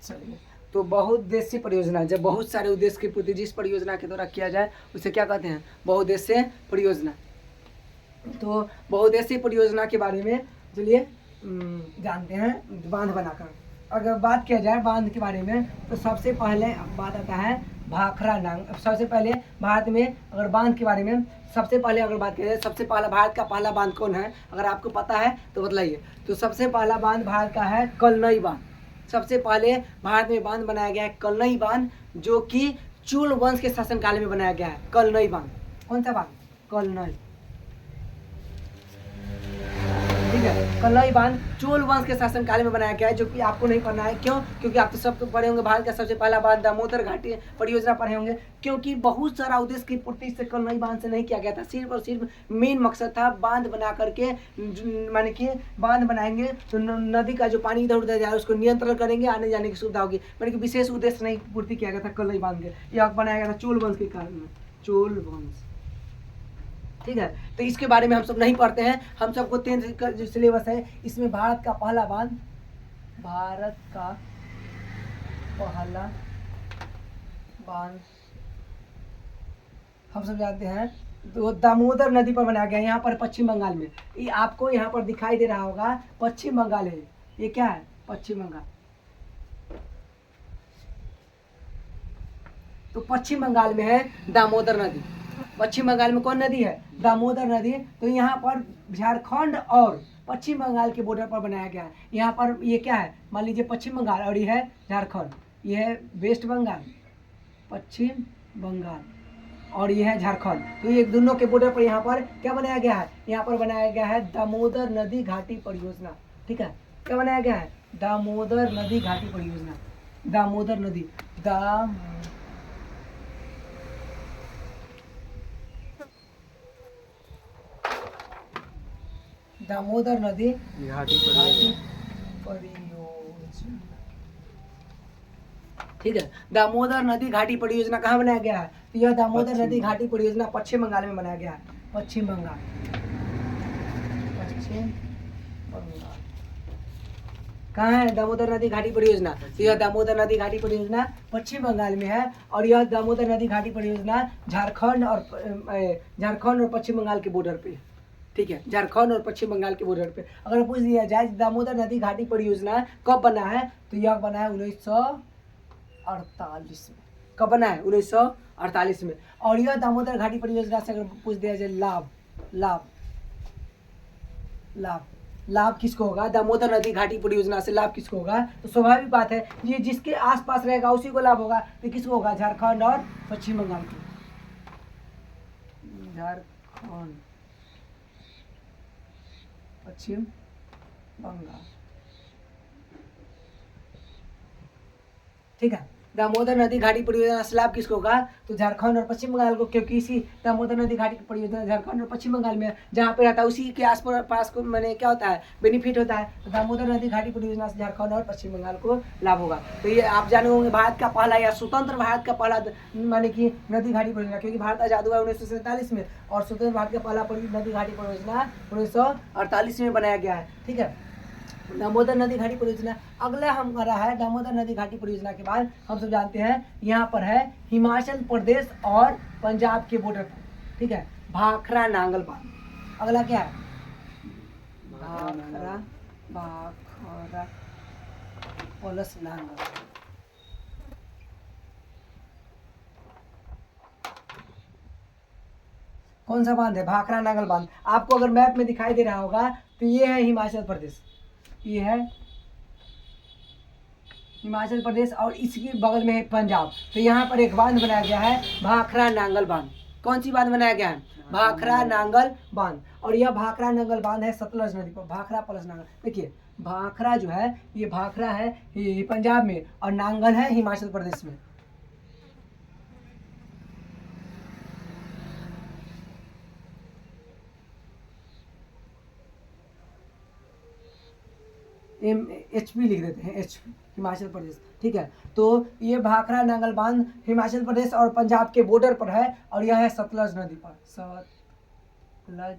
चलिए, तो बहुउद्देशीय परियोजना, जब बहुत सारे उद्देश्य की पूर्ति जिस परियोजना के द्वारा किया जाए उसे क्या कहते हैं? बहुउद्देशीय परियोजना। तो बहुउद्देशीय परियोजना के बारे में चलिए जानते हैं। बांध बनाकर अगर बात किया जाए बांध के बारे में तो सबसे पहले बात आता है भाखड़ा नांग। सबसे पहले भारत में अगर बांध के बारे में सबसे पहले अगर बात किया जाए, सबसे पहला भारत का पहला बांध कौन है? अगर आपको पता है तो बताइए। तो सबसे पहला बांध भारत का है कलनई बांध। सबसे पहले भारत में बांध बनाया गया है कलनई बांध, जो कि चूल वंश के शासनकाल में बनाया गया है। कलनई बांध। कौन सा बांध? कलनई। है। कलई बांध चोल वंश के शासनकाल में बनाया गया है, जो कि आपको नहीं पढ़ना है। क्यों? क्योंकि आप तो सब तो पढ़े होंगे, भारत का सबसे पहला बांध दामोदर घाटी परियोजना पढ़े होंगे। क्योंकि बहुत सारा उद्देश्य की पूर्ति से कलई बांध से नहीं किया गया था, सिर्फ और सिर्फ मेन मकसद था बांध बना करके, माने कि बांध बनाएंगे तो नदी का जो पानी इधर उधर जा रहा है उसको नियंत्रण करेंगे, आने जाने की सुविधा होगी। माने कि विशेष उद्देश्य नहीं पूर्ति किया गया था कलई बांध के, यह बनाया गया था चोल वंश के कारण में, चोल वंश। ठीक है, तो इसके बारे में हम सब नहीं पढ़ते हैं। हम सबको 10th का जो सिलेबस है इसमें भारत का पहला बांध, भारत का पहला बांध हम सब जानते हैं तो दामोदर नदी पर बनाया गया, यहाँ पर पश्चिम बंगाल में। ये आपको यहाँ पर दिखाई दे रहा होगा, पश्चिम बंगाल है। ये क्या है? पश्चिम बंगाल। तो पश्चिम बंगाल में है दामोदर नदी। पश्चिम बंगाल में कौन नदी है? दामोदर नदी। तो यहाँ पर झारखंड और पश्चिम बंगाल के बॉर्डर पर बनाया गया है। यहाँ पर ये क्या है? मान लीजिए पश्चिम बंगाल और ये है झारखंड, ये है वेस्ट बंगाल, पश्चिम बंगाल और ये है झारखंड। तो ये दोनों के बॉर्डर पर यहाँ पर क्या बनाया गया है? यहाँ पर बनाया गया है दामोदर नदी घाटी परियोजना। ठीक है, क्या बनाया गया है? दामोदर नदी घाटी परियोजना। दामोदर नदी, दामोदर नदी घाटी परियोजना। ठीक है, दामोदर नदी घाटी परियोजना कहाँ बनाया गया है? तो यह दामोदर नदी घाटी परियोजना पश्चिम बंगाल में बनाया गया है। पश्चिम बंगाल, पश्चिम बंगाल कहाँ है दामोदर नदी घाटी परियोजना? तो यह दामोदर नदी घाटी परियोजना पश्चिम बंगाल में है। और यह दामोदर नदी घाटी परियोजना झारखंड और पश्चिम बंगाल के बॉर्डर पे। ठीक है, झारखंड और पश्चिम बंगाल के बॉर्डर पे। अगर पूछ लिया जाए दामोदर नदी घाटी परियोजना कब बना है, तो यह बना है 1948 में। कब बना है? 1948 में। और यह दामोदर घाटी परियोजना से अगर पूछ दिया जाए लाभ, लाभ लाभ लाभ किसको होगा? दामोदर नदी घाटी परियोजना से लाभ किसको होगा? तो स्वाभाविक बात है, ये जिसके आसपास रहेगा उसी को लाभ होगा। तो किसको होगा? झारखंड और पश्चिम बंगाल को। झारखंड, पश्चिम बंगाल। ठीक है, दामोदर नदी घाटी परियोजना से लाभ किसको होगा? तो झारखंड और पश्चिम बंगाल को, क्योंकि इसी दामोदर नदी घाटी परियोजना झारखंड और पश्चिम बंगाल में जहाँ पे रहता है उसी के आस पास को मैंने क्या होता है? बेनिफिट होता है। तो दामोदर नदी घाटी परियोजना से झारखंड और पश्चिम बंगाल को लाभ होगा। तो ये आप जाने होंगे भारत का पहला या स्वतंत्र भारत का पहला माने कि नदी घाटी परियोजना, क्योंकि भारत आजाद हुआ 1947 में और स्वतंत्र भारत का पहला नदी घाटी परियोजना 1948 में बनाया गया है। ठीक है, दामोदर नदी घाटी परियोजना। अगला हमारा है दामोदर नदी घाटी परियोजना के बाद हम सब जानते हैं यहाँ पर है हिमाचल प्रदेश और पंजाब के बॉर्डर पर। ठीक है, भाखरा नांगल बांध। अगला क्या है? भाखरा प्लस नांगल। कौन सा बांध है? भाखरा नांगल बांध। आपको अगर मैप में दिखाई दे रहा होगा तो ये है हिमाचल प्रदेश, ये है हिमाचल प्रदेश और इसके बगल में है पंजाब। तो यहाँ पर एक बांध बनाया गया है भाखरा नांगल बांध। कौन सी बांध बनाया गया है? भाखरा नांगल बांध। और यह भाखरा नांगल बांध है सतलज नदी पर। भाखरा प्लस नांगल, देखिए भाखरा जो है ये भाखरा है ये पंजाब में और नांगल है हिमाचल प्रदेश में। HP लिख देते हैं, HP हिमाचल प्रदेश। ठीक है, तो ये भाखरा नांगल बांध हिमाचल प्रदेश और पंजाब के बॉर्डर पर है और यह है सतलज नदी पर। सतलज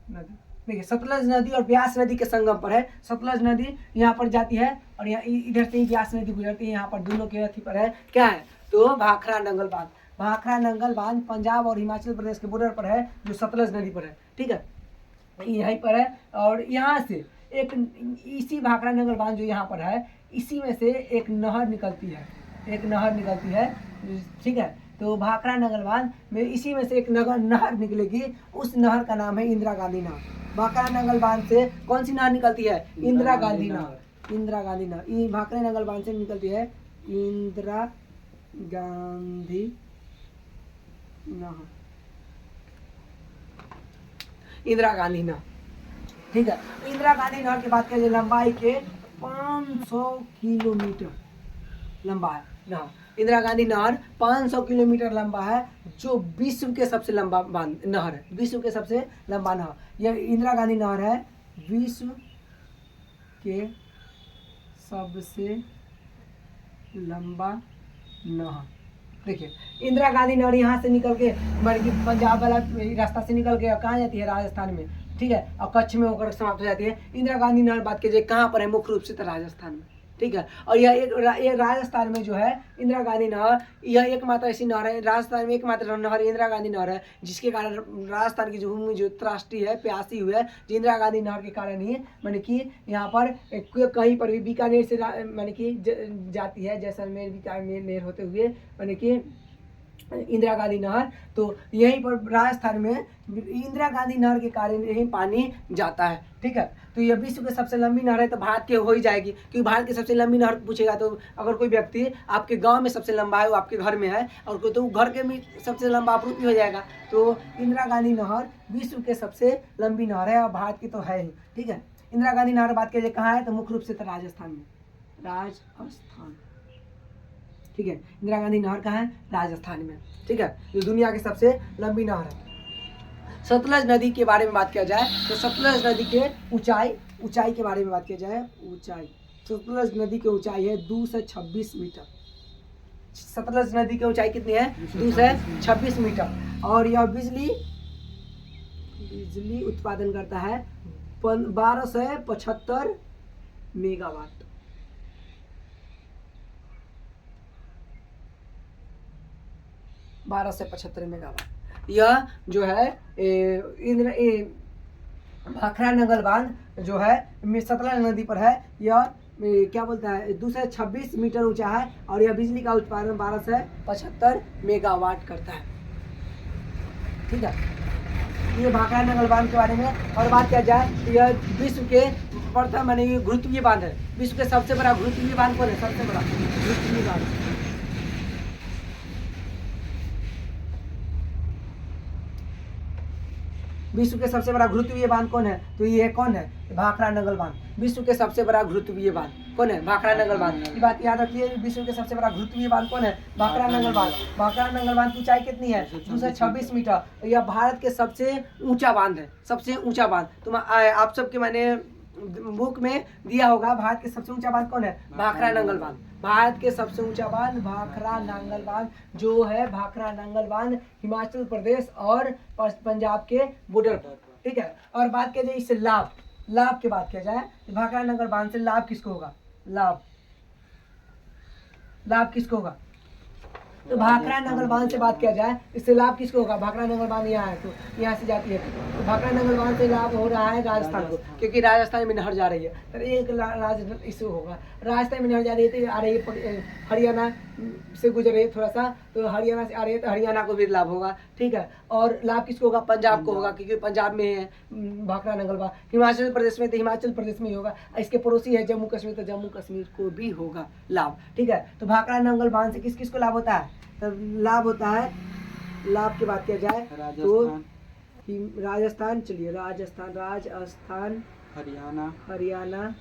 नदी, देखिए सतलज नदी और ब्यास नदी के संगम पर है। सतलज नदी यहाँ पर जाती है और यहाँ इधर से ही ब्यास नदी गुजरती है। यहाँ पर दोनों के अथी पर है क्या है? तो भाखरा नांगल बांध। भाखरा नांगल बांध पंजाब और हिमाचल प्रदेश के बॉर्डर पर है, जो सतलज नदी पर है। ठीक है, यहीं पर है। और यहाँ से एक इसी भाखरा नांगल बांध जो यहाँ पर है इसी में से एक नहर निकलती है, एक नहर निकलती है। ठीक है, तो भाखरा नांगल बांध में इसी में से एक नहर निकलेगी, उस नहर का नाम है इंदिरा गांधी नहर। भाखरा नांगल बांध से कौन सी नहर निकलती है? इंदिरा गांधी नहर। इंदिरा गांधी नहर ये भाखरा नांगल बांध से निकलती है, इंदिरा गांधी नहर। इंदिरा गांधी नहर। ठीक है। इंदिरा गांधी नहर की बात करें, लंबाई के 500 किलोमीटर लंबा है नहर। इंदिरा गांधी नहर 500 किलोमीटर लंबा है, जो विश्व के सबसे लंबा नहर है, विश्व के सबसे लंबा नहर। यह इंदिरा गांधी नहर है विश्व के सबसे लंबा नहर। देखिए इंदिरा गांधी नहर यहाँ से निकल के पंजाब वाला रास्ता से निकल के कहाँ जाती है, राजस्थान में, ठीक है, और कच्छ में होकर समाप्त हो जाती है। इंदिरा गांधी नहर बात कीजिए कहाँ पर है, मुख्य रूप से तो राजस्थान में, ठीक है। और यह एक राजस्थान में जो है इंदिरा गांधी नहर, यह एकमात्र ऐसी नहर है, राजस्थान में एकमात्र नहर इंदिरा गांधी नहर है, जिसके कारण राजस्थान की जो भूमि जो त्राष्टी है, प्यासी हुई है, जो इंदिरा गांधी नहर के कारण ही मैंने कि यहाँ पर कहीं पर भी बीकानेर से मैंने कि जाती है, जैसलमेर बीकानेर होते हुए मैंने कि इंदिरा गांधी नहर। तो यहीं पर राजस्थान में इंदिरा गांधी नहर के कारण यहीं पानी जाता है, ठीक है। तो यह विश्व की सबसे लंबी नहर है, तो भारत की हो ही जाएगी, क्योंकि भारत की सबसे लंबी नहर पूछेगा तो अगर कोई व्यक्ति आपके गांव में सबसे लंबा है, वो आपके घर में है, और कोई तो घर के भी सबसे लंबा आपूर्ति हो जाएगा। तो इंदिरा गांधी नहर विश्व के सबसे लंबी नहर है, और भारत की तो है ही, ठीक है। इंदिरा गांधी नहर बात कीजिए कहाँ है, तो मुख्य रूप से तो राजस्थान में, राजस्थान, ठीक है। इंदिरा गांधी नहर कहाँ है, राजस्थान में, ठीक है। जो दुनिया की सबसे लंबी नहर है। सतलज नदी के बारे में बात किया जाए तो सतलज नदी के ऊंचाई के बारे में बात किया जाए, ऊंचाई, सतलज नदी की ऊंचाई है 2 से 26 मीटर। सतलज नदी की ऊंचाई कितनी है, 2 से 26 मीटर। और यह बिजली उत्पादन करता है 1275 मेगावाट। 1275 मेगावाट। यह जो है भाखड़ा नंगल बांध जो है सतलज नदी पर है, यह क्या बोलता है 226 मीटर ऊंचा है, और यह बिजली का उत्पादन 1275 मेगावाट करता है, ठीक है। ये भाखड़ा नंगल बांध के बारे में। और बात किया जाए तो यह विश्व के प्रथम माने गुरुत्वीय बांध है, विश्व के सबसे बड़ा गुरुत्वीय बांध कौन है, सबसे बड़ा गुरुत्वीय बांध, विश्व के सबसे बड़ा गुरुत्वीय बांध कौन है, तो ये कौन है, भाखड़ा नंगल बांध। विश्व के सबसे बड़ा गुरुत्वीय बांध कौन है, भाखड़ा नंगल बांध। ये बात याद रखिए, विश्व के सबसे बड़ा गुरुत्वीय बांध कौन है, भाखड़ा नंगल बांध। भाखड़ा नंगल बांध की ऊंचाई कितनी है, 226 मीटर। यह भारत के सबसे ऊंचा बांध है, सबसे ऊंचा बांध। तुम आप सबके मैंने बुक में दिया होगा, भारत के सबसे ऊंचा बांध कौन है, भाखड़ा नंगल बांध। भारत के सबसे ऊंचा बांध भाखड़ा नंगल बांध जो है, भाखड़ा नंगल बांध हिमाचल प्रदेश और पंजाब के बॉर्डर पर, ठीक है। और बात किया जाए इससे लाभ की बात किया जाए, भाखड़ा नंगल बांध से लाभ किसको होगा, लाभ किसको होगा, तो भाखड़ा नंगल बांध से बात किया जाए इससे लाभ किसको होगा, भाखड़ा नंगल बांध यहाँ है, तो यहाँ से जाती है, तो भाखड़ा नंगल बांध से लाभ हो रहा है राजस्थान को, क्योंकि राजस्थान में नहर जा रही है। तो एक इशू होगा, राजस्थान में नहर जा रही है तो आ रही है हरियाणा से गुजर रही है थोड़ा सा, तो हरियाणा से आ रही है तो हरियाणा को भी लाभ होगा, ठीक है। और लाभ किसको होगा, पंजाब को होगा, क्योंकि पंजाब में है भाखड़ा नंगल बांध। हिमाचल प्रदेश में तो हिमाचल प्रदेश में ही होगा, इसके पड़ोसी है जम्मू कश्मीर, तो जम्मू कश्मीर को भी होगा लाभ, ठीक है। तो भाखड़ा नंगल बांध से किस किस को लाभ होता है, तो लाभ होता है, लाभ की बात किया जाए तो राजस्थान, चलिए राजस्थान, हरियाणा,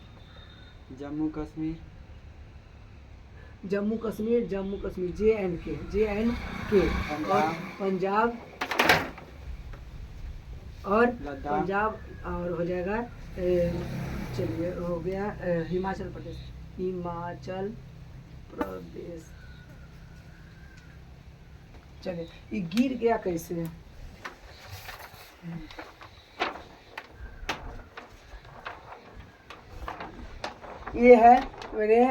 जम्मू कश्मीर, JNK और पंजाब और पंजाब, और हो जाएगा चलिए हो गया हिमाचल प्रदेश, चलिए ये गिर गया कैसे, ये है मेरे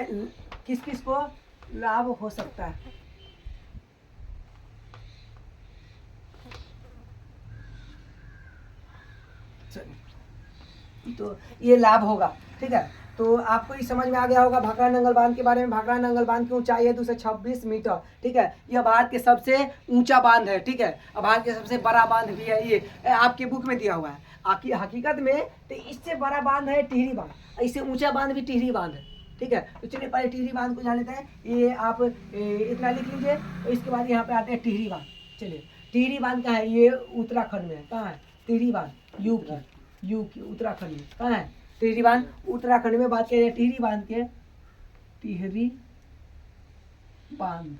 किस किस को लाभ हो सकता है, चलिए तो ये लाभ होगा, ठीक है। तो आपको ये समझ में आ गया होगा भाखड़ा नंगल बांध के बारे में। भाखड़ा नंगल बांध की ऊंचाई है 226 मीटर, ठीक है। यह भारत के सबसे ऊंचा बांध है, ठीक है। और भारत के सबसे बड़ा बांध भी है, ये आपके बुक में दिया हुआ है। आपकी हकीकत में तो इससे बड़ा बांध है टिहरी बांध, इससे ऊंचा बांध भी टिहरी बांध है, ठीक है। तो चलिए पहले टिहरी बांध को जान लेते हैं, ये आप इतना लिख लीजिए। और इसके बाद यहाँ पे आते हैं टिहरी बांध। चलिए टिहरी बांध कहाँ है, ये उत्तराखंड में है, कहाँ है टिहरी बांध, यूपी, यू की उत्तराखंड में कहाँ है टिहरी बांध? उत्तराखंड में बात किया जाए टिहरी बांध के, टिहरी बांध,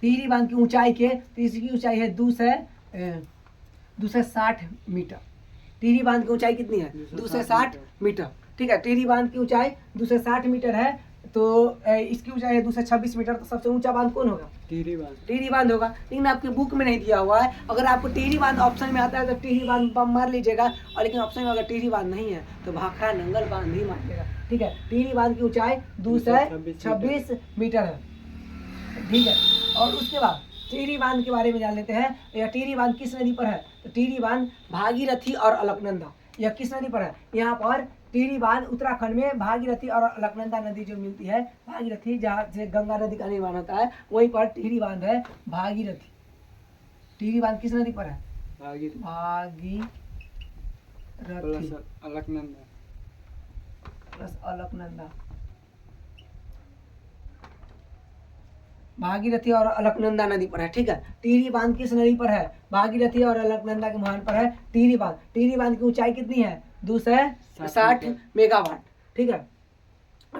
टिहरी बांध की ऊंचाई के, तो इसकी ऊंचाई है 260 मीटर। टिहरी बांध की ऊंचाई कितनी है? 260 मीटर। ठीक है, टिहरी बांध की ऊंचाई 260 मीटर है, तो इसकी ऊंचाई है 226 मीटर। तो सबसे ऊंचा बांध कौन होगा? टिहरी बांध। टिहरी बांध होगा, लेकिन आपके बुक में नहीं दिया हुआ है। अगर आपको टिहरी बांध ऑप्शन में आता है तो टिहरी बांध मार लीजिएगा, और लेकिन ऑप्शन में अगर टिहरी बांध नहीं है तो भाखड़ा नंगल बांध ही मारिएगा। ठीक है, टिहरी बांध की ऊंचाई 226 मीटर है। ठीक है, और उसके बाद टिहरी बांध के बारे में जान लेते हैं। यह टिहरी बांध किस नदी पर है? तो टिहरी बांध भागीरथी और अलकनंदा, यह किस नदी पर है? यहाँ पर टिहरी बांध उत्तराखंड में भागीरथी और अलकनंदा नदी जो मिलती है, भागीरथी जहाँ से गंगा नदी का निर्माण होता है वहीं पर टिहरी बांध है, भागीरथी। टिहरी बांध किस नदी पर है? भागीरथी अलकनंदा प्लस अलकनंदा, भागीरथी और अलकनंदा नदी पर है। ठीक है, टिहरी बांध किस नदी पर है? भागीरथी और अलकनंदा के मुहान पर है टिहरी बांध। टिहरी बांध की ऊंचाई कितनी है? 260 मेगावाट। ठीक है,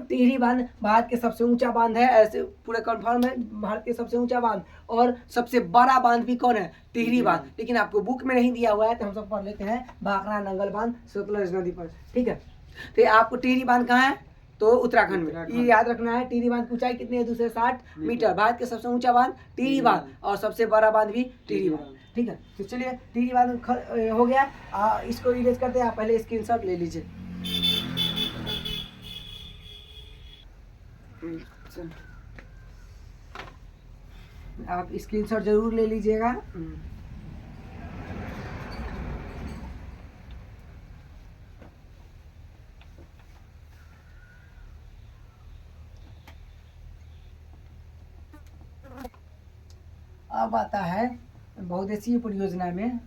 टिहरी बांध भारत के सबसे ऊंचा बांध है, ऐसे पूरे कंफर्म है, भारत के सबसे ऊंचा बांध। और सबसे बड़ा बांध भी कौन है? टिहरी बांध। लेकिन आपको बुक में नहीं दिया हुआ है, तो हम सब पढ़ लेते हैं। भाखड़ा नंगल बांध सतलज नदी पर। ठीक है, तो आपको टिहरी बांध कहाँ है? तो उत्तराखंड में। ये याद रखना है। टिहरी बांध की ऊंचाई कितनी है? 260 मीटर। भारत के सबसे ऊंचा बांध टिहरी बांध, और सबसे बड़ा बांध भी टिहरी बांध। ठीक है, तो चलिए टिहरी बांध हो गया। इसको इरेज करते हैं। आप पहले स्क्रीनशॉट ले लीजिए। आप स्क्रीनशॉट जरूर ले लीजिएगा। अब आता है बहुउद्देशीय परियोजना में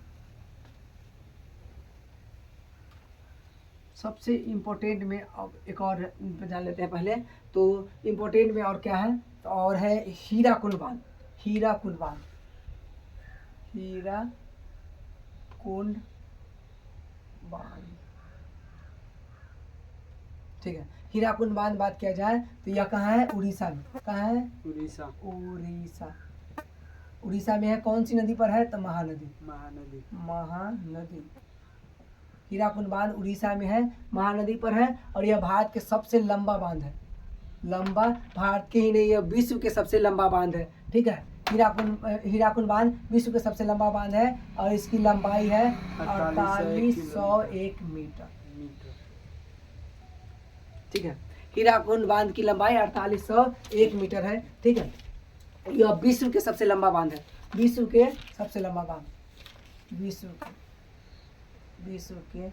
सबसे इम्पोर्टेंट में। अब एक और जान लेते हैं पहले। तो इम्पोर्टेंट में और क्या है? तो और है हीराकुंड बांध। हीराकुंड बांध, हीराकुंड बांध। ठीक है, हीराकुंड बांध बात किया जाए तो यह कहाँ है? उड़ीसा में। कहाँ है? उड़ीसा। उड़ीसा, उड़ीसा में है। कौन सी नदी पर है? तो महानदी। महानदी। महानदी। हीराकुंड बांध उड़ीसा में है, महानदी पर है, और यह भारत के सबसे लंबा बांध है। लंबा, भारत के ही नहीं, यह विश्व के सबसे लंबा बांध है। ठीक है, हीराकुंड बांध विश्व के सबसे लंबा बांध है, और इसकी लंबाई है 4801 मीटर। ठीक है, हीराकुंड बांध की लंबाई 4801 मीटर है। ठीक है, यह विश्व के सबसे लंबा बांध है। विश्व के सबसे लंबा बांध, विश्व के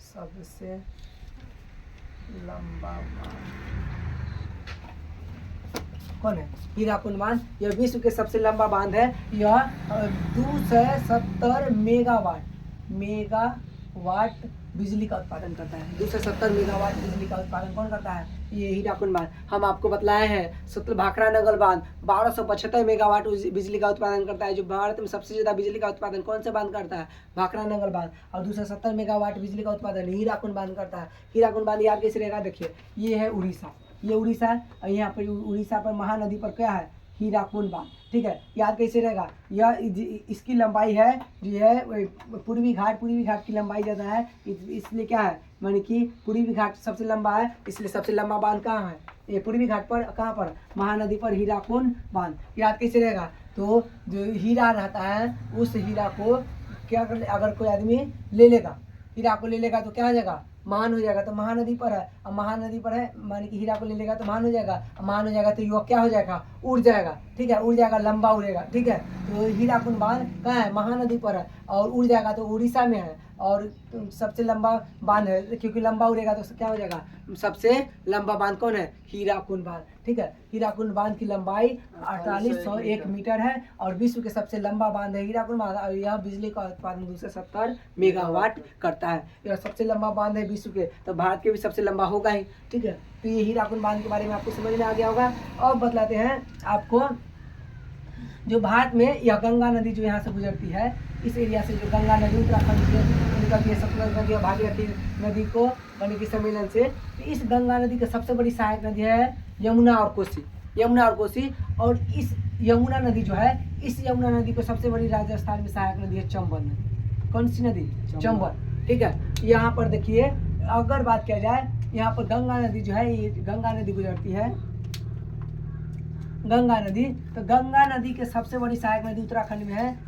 सबसे लंबा बांध कौन है? हीराकुंड बांध। यह विश्व के सबसे लंबा बांध है। यह 270 मेगावाट बिजली का उत्पादन करता है। 270 मेगावाट बिजली का उत्पादन कौन करता है? ये हीराकुंड बांध। हम आपको बतलाए हैं सतलज भाखड़ा नंगल बांध 1275 मेगावाट बिजली का उत्पादन करता है। जो भारत में सबसे ज्यादा बिजली का उत्पादन कौन से बांध करता है? भाखड़ा नंगल बांध। और 270 मेगावाट बिजली का उत्पादन हीराकुंड बांध करता है। हीराकुंड बांध याद कैसे रहेगा? देखिए, ये है उड़ीसा, ये उड़ीसा है, और यहाँ पर उड़ीसा पर महानदी पर क्या है? हीराकुंड बांध। ठीक है, याद कैसे रहेगा? यह इसकी लंबाई है जो है पूर्वी घाट की लंबाई ज़्यादा है, इसलिए क्या है? माने कि पूर्वी घाट सबसे लंबा है, इसलिए सबसे लंबा बांध कहाँ है? ये पूर्वी घाट पर। कहाँ पर? महानदी पर हीराकुंड बांध। याद कैसे रहेगा? तो जो हीरा रहता है, उस हीरा को क्या कर, अगर कोई आदमी ले लेगा, हीरा को ले लेगा तो क्या हो जाएगा? महान हो जाएगा। तो महानदी पर है, अब महानदी पर है, माने कि हीरा को ले लेगा तो महान हो जाएगा। महान हो जाएगा तो युवक क्या हो जाएगा? उड़ जाएगा। ठीक है, उड़ जाएगा, लंबा उड़ेगा। ठीक है, तो हीराकुंड बांध कहाँ है? महानदी पर है, और उड़ जाएगा तो उड़ीसा में है, और सबसे लंबा बांध है, क्योंकि लंबा उड़ेगा तो क्या हो जाएगा? सबसे लंबा बांध कौन है? हीराकुंड बांध। ठीक है, हीराकुंड बांध की लंबाई 4801 मीटर है, और विश्व के सबसे लंबा बांध है हीराकुंड बांध, और यह बिजली का उत्पादन 270 मेगावाट करता है। यह सबसे लंबा बांध है विश्व के, तो भारत के भी सबसे लंबा होगा ही। ठीक है, तो ये हीराकुंड बांध के बारे में आपको समझ में आ गया होगा। और बतलाते हैं आपको जो भारत में यह गंगा नदी जो यहाँ से गुजरती है, इस एरिया से जो गंगा नदी उत्तराखंड से निकलती है, सतलुज नदी और भागीरथी नदी को यानी कि सम्मेलन से, तो इस गंगा नदी की सबसे बड़ी सहायक नदी है यमुना और कोसी। यमुना और कोसी, और इस यमुना नदी जो है, इस यमुना नदी को सबसे बड़ी राजस्थान में सहायक नदी है चंबल नदी। कौन सी नदी? चंबल। ठीक है, यहाँ पर देखिए, अगर बात किया जाए यहाँ पर गंगा नदी जो है, ये गंगा नदी गुजरती है, गंगा नदी, तो गंगा नदी के सबसे बड़ी सहायक नदी उत्तराखंड में है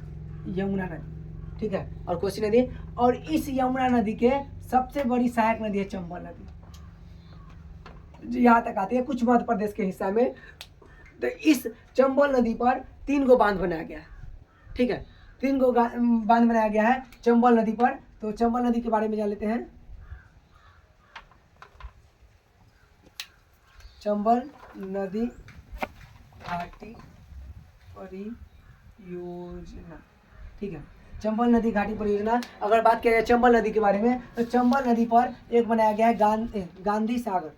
यमुना नदी। ठीक है, और कोसी नदी, और इस यमुना नदी के सबसे बड़ी सहायक नदी है चंबल नदी, यहाँ तक आती है कुछ मध्य प्रदेश के हिस्सा में। तो इस चंबल नदी पर 3 गो बांध बनाया गया है। ठीक है, 3 गो बांध बनाया गया है चंबल नदी पर। तो चंबल नदी के बारे में जान लेते हैं। चंबल नदी घाटी परियोजना। ठीक है, चंबल नदी घाटी परियोजना। अगर बात किया जाए चंबल नदी के बारे में, तो चंबल नदी पर एक बनाया गया है गांधी सागर।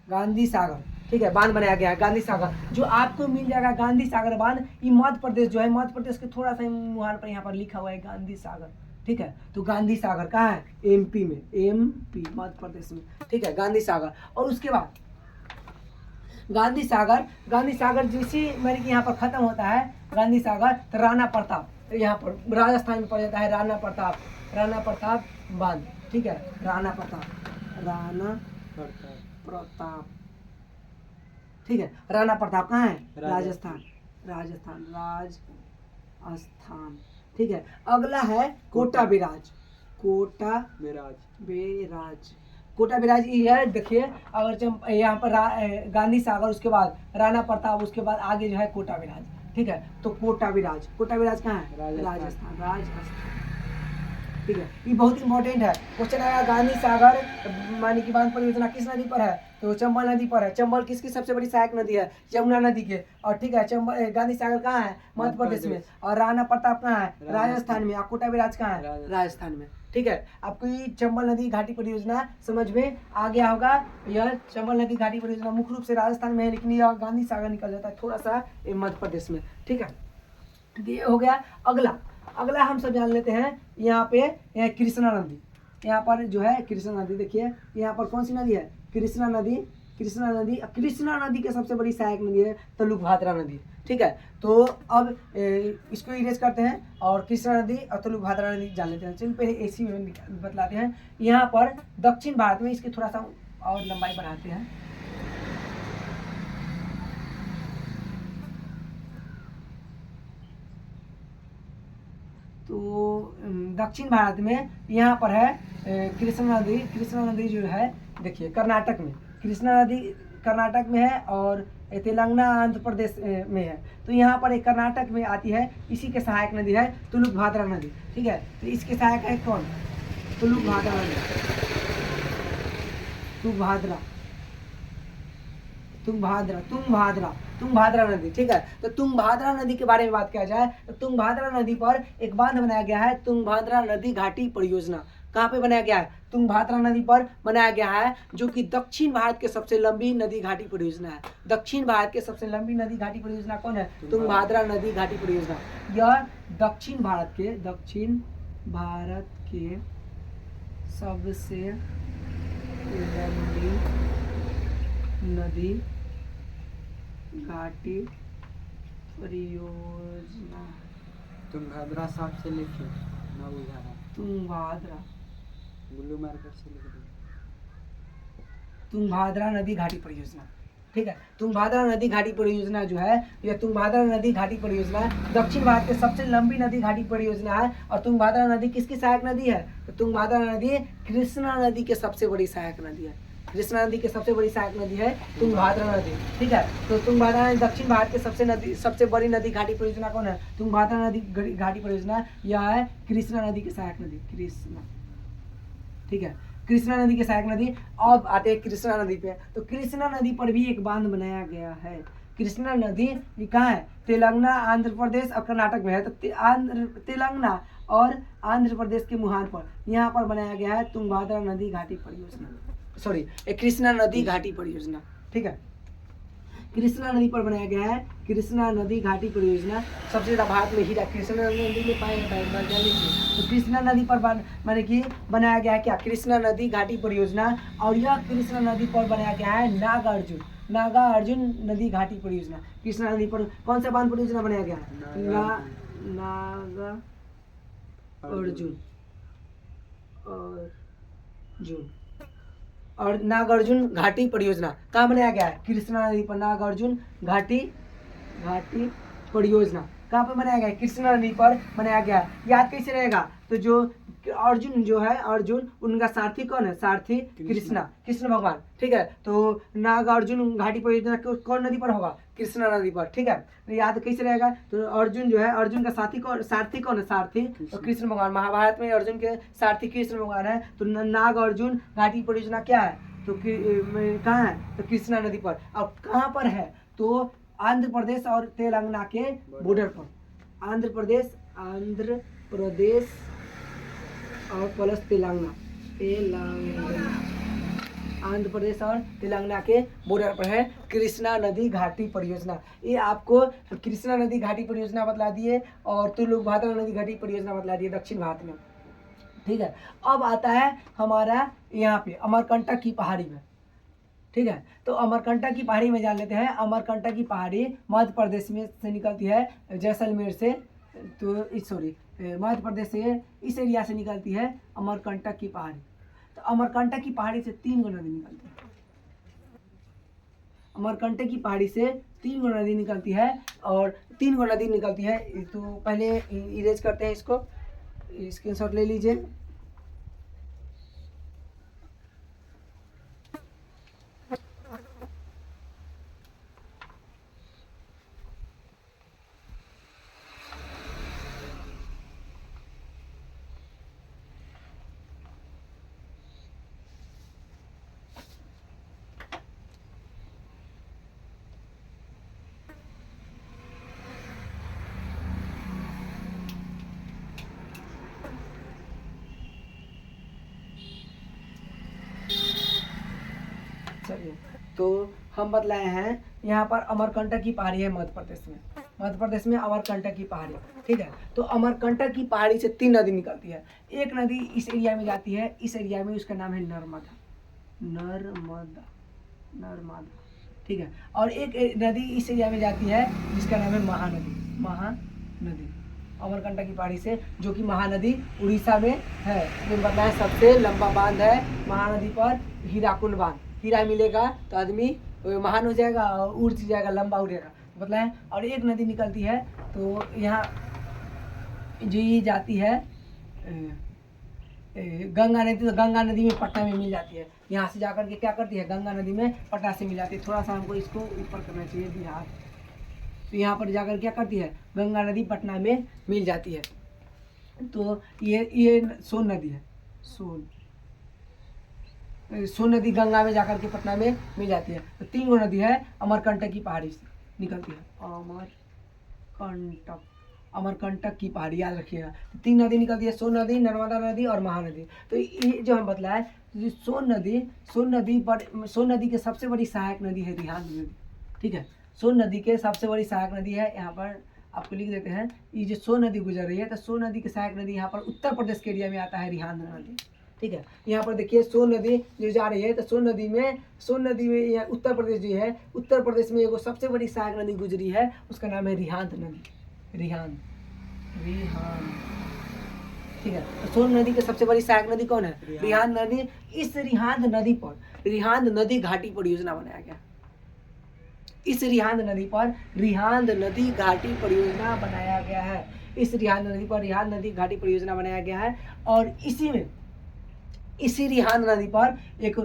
गांधी सागर, ठीक है, बांध बनाया गया है गांधी सागर, जो आपको मिल जाएगा गांधी सागर बांध। ये मध्य प्रदेश जो है, मध्य प्रदेश के थोड़ा सा मुहान पर यहाँ पर लिखा हुआ है गांधी सागर। ठीक है, तो गांधी सागर कहाँ है? एमपी में, एमपी मध्य प्रदेश में। ठीक है, गांधी सागर। और उसके बाद गांधी सागर जैसे मैंने कि यहाँ पर खत्म होता है गांधी सागर, तो राणा प्रताप यहाँ पर राजस्थान में पड़ जाता है। राणा प्रताप बांध। ठीक है, राणा प्रताप। ठीक है, राणा प्रताप कहाँ है? राजस्थान। ठीक है, अगला है कोटा बिराज। ये है, देखिए, अगर यहाँ पर गांधी सागर, उसके बाद राणा प्रताप, उसके बाद आगे जो है कोटा बिराज। ठीक है, तो कोटा बिराज कहाँ है? राजस्थान। ठीक है, ये बहुत इंपॉर्टेंट है। क्वेश्चन आया गांधी सागर मानी की बांध परियोजना किस नदी पर है? तो चंबल नदी पर है। चंबल किसकी सबसे बड़ी सहायक नदी है? यमुना नदी के। और ठीक है, गांधी सागर कहाँ है? मध्य प्रदेश में। और राणा प्रताप कहाँ है? राजस्थान में। और कोटा बिराज कहाँ है? राजस्थान में। ठीक है, आपको ये चंबल नदी घाटी परियोजना समझ में आ गया होगा। यह चंबल नदी घाटी परियोजना मुख्य रूप से राजस्थान में है, लेकिन यह गांधी सागर निकल जाता है थोड़ा सा मध्य प्रदेश में। ठीक है, ये हो गया। अगला हम सब जान लेते हैं, यहाँ पे कृष्णा नदी। यहाँ पर जो है कृष्णा नदी, देखिए यहाँ पर कौन सी नदी है? कृष्णा नदी के सबसे बड़ी सहायक नदी है तुंगभद्रा नदी। ठीक है, तो अब इसको इरेज करते हैं और कृष्णा नदी और तुंगभद्रा नदी जान लेते हैं। चलिए पहले ऐसी में बतलाते हैं। यहाँ पर दक्षिण भारत में, इसकी थोड़ा सा और लंबाई बढ़ाते हैं। तो दक्षिण भारत में यहाँ पर है कृष्णा नदी जो है, देखिए कर्नाटक में। कृष्णा नदी कर्नाटक में है और तेलंगाना आंध्र प्रदेश में है। तो यहाँ पर एक कर्नाटक में आती है, इसी के सहायक नदी है तुंगभद्रा नदी। ठीक है, तो इसके सहायक है कौन? तुंगभद्रा नदी। तुंगभद्रा नदी। ठीक है, तो तुंगभद्रा नदी के बारे में बात किया जाए, तो तुंगभद्रा नदी पर एक बांध बनाया गया है, तुंगभद्रा नदी घाटी परियोजना। कहाँ पे बनाया गया है? तुंगभद्रा नदी पर बनाया गया है, जो कि दक्षिण भारत के सबसे लंबी नदी घाटी परियोजना है। दक्षिण भारत के सबसे लंबी नदी घाटी परियोजना कौन है? तुंगभद्रा नदी घाटी परियोजना। यह दक्षिण भारत के सबसे लंबी नदी घाटी परियोजना। तुंगभद्रा साहब से लिखिए, ना बुझा रहा। तुंगभद्रा ब्लू मार्कर से लिख दो। तुंगभद्रा नदी घाटी परियोजना। ठीक है, तुंगभद्रा नदी घाटी परियोजना जो है, यह तुंगभद्रा नदी घाटी परियोजना दक्षिण भारत के सबसे लंबी नदी घाटी परियोजना है। और तुंगभद्रा नदी किसकी सहायक नदी है? तो तुंगभद्रा नदी कृष्णा नदी के सबसे बड़ी सहायक नदी है। कृष्णा नदी की सबसे बड़ी सहायक नदी है तुंगभद्रा नदी। ठीक है, तो तुंगभद्रा नदी दक्षिण भारत के सबसे बड़ी नदी घाटी परियोजना कौन है? तुंगभद्रा नदी घाटी परियोजना। यह है कृष्णा नदी की सहायक नदी, कृष्णा। ठीक है, कृष्णा नदी की सहायक नदी। अब आते हैं कृष्णा नदी पे, तो कृष्णा नदी पर भी एक बांध बनाया गया है। कृष्णा नदी ये कहाँ है? तेलंगाना, आंध्र प्रदेश और कर्नाटक में है। तो तेलंगाना और आंध्र प्रदेश के मुहान पर यहाँ पर बनाया गया है तुंगभद्रा नदी घाटी परियोजना, कृष्णा नदी घाटी परियोजना। ठीक है। कृष्णा नदी पर बनाया गया है कृष्णा नदी घाटी परियोजना। सबसे ज़्यादा भारत में हीरा कृष्णा नदी में पाया जाता है। तो कृष्णा नदी पर माने कि बनाया गया है क्या, कृष्णा नदी घाटी परियोजना। और यह कृष्णा नदी पर बनाया गया है नागार्जुन नदी घाटी परियोजना। कृष्णा नदी पर कौन सा बांध परियोजना बनाया गया है, नागार्जुन और नागार्जुन घाटी परियोजना कहाँ बनाया गया है, कृष्णा नदी पर नागार्जुन घाटी परियोजना कहाँ पर बनाया गया है, कृष्णा नदी पर बनाया गया है। याद कैसे रहेगा, तो जो अर्जुन जो है अर्जुन उनका सारथी कौन है, सारथी कृष्ण भगवान, ठीक है। तो नागार्जुन घाटी परियोजना कौन नदी पर होगा, कृष्णा नदी पर, ठीक है। तो याद कैसे रहेगा, तो अर्जुन जो है अर्जुन का सारथी कौन है, सारथी कृष्ण भगवान। महाभारत में अर्जुन के सारथी कृष्ण भगवान है। तो नागार्जुन घाटी परियोजना क्या है, तो कहाँ है, तो कृष्णा नदी पर। अब कहाँ पर है, तो आंध्र प्रदेश और तेलंगाना के बॉर्डर पर। आंध्र प्रदेश और प्लस तेलंगाना आंध्र प्रदेश और तेलंगाना के बॉर्डर पर है कृष्णा नदी घाटी परियोजना। ये आपको कृष्णा नदी घाटी परियोजना बतला दिए और तुंगभद्रा नदी घाटी परियोजना बतला दिए दक्षिण भारत में, ठीक है। अब आता है हमारा यहाँ पे अमरकंटक की पहाड़ी में, ठीक है। तो अमरकंटक की पहाड़ी में जान लेते हैं। अमरकंटक की पहाड़ी मध्य प्रदेश में से निकलती है, जैसलमेर से, तो सॉरी मध्य प्रदेश से इस एरिया से निकलती है अमरकंटक की पहाड़ी। तो अमरकंटक की पहाड़ी से 3 गो नदी निकलती है। अमरकंटक की पहाड़ी से 3 गो नदी निकलती है और 3 गो नदी निकलती है। तो पहले इरेज करते हैं इसको, स्क्रीनशॉट ले लीजिए। चलिए, तो हम बतलाए हैं यहाँ पर अमरकंटक की पहाड़ी है मध्य प्रदेश में अमरकंटक की पहाड़ी, ठीक है। तो अमरकंटक की पहाड़ी से 3 नदी निकलती है। एक नदी इस एरिया में जाती है, इस एरिया में, उसका नाम है नर्मदा, ठीक है। और एक नदी इस एरिया में जाती है जिसका नाम है महानदी अमरकंटक की पहाड़ी से, जो कि महानदी उड़ीसा में है। जो बताया सबसे लंबा बांध है महानदी पर, हीराकुंड बांध। हीरा मिलेगा तो आदमी महान हो जाएगा और उड़ जाएगा, लंबा उड़ेगा, बताएं। और एक नदी निकलती है तो यहाँ जो ये जाती है गंगा नदी, तो गंगा नदी में पटना में मिल जाती है। यहाँ से जाकर के क्या करती है, गंगा नदी में पटना से मिल जाती है। थोड़ा सा हमको इसको ऊपर करना चाहिए बिहार। तो यहाँ पर जाकर क्या करती है, गंगा नदी पटना में मिल जाती है। तो ये सोन नदी है, सोन नदी गंगा में जाकर के पटना में मिल जाती है। तो 3 गो नदी है अमरकंटक की पहाड़ी से निकलती है। अमरकंटक की पहाड़ी याद रखिएगा। 3 नदी निकलती है, सोन नदी, नर्मदा नदी और महानदी। तो ये जो हम बतलाए, सोन नदी के सबसे बड़ी सहायक नदी है रिहांद नदी, ठीक है। सोन नदी के सबसे बड़ी सहायक नदी है, यहाँ पर आपको लिख देते हैं। ये जो सोन नदी गुजर रही है, तो सोन नदी की सहायक नदी यहाँ पर उत्तर प्रदेश के एरिया में आता है रिहांद नदी, ठीक है। यहाँ पर देखिए सोन नदी जो जा रही है, तो सोन नदी में यहाँ उत्तर प्रदेश जो है, उत्तर प्रदेश में एगो सबसे बड़ी सहायक नदी गुजरी है, उसका नाम है रिहांद नदी, रिहांद, ठीक है। तो सोन नदी की सबसे बड़ी सहायक नदी कौन है, रिहांद नदी। इस रिहांद नदी पर रिहांद नदी घाटी परियोजना बनाया गया। इस रिहांद नदी पर रिहांद नदी घाटी परियोजना बनाया गया है। इस रिहांद नदी पर रिहांद नदी घाटी परियोजना बनाया गया है। और इसी रिहांद नदी पर एक,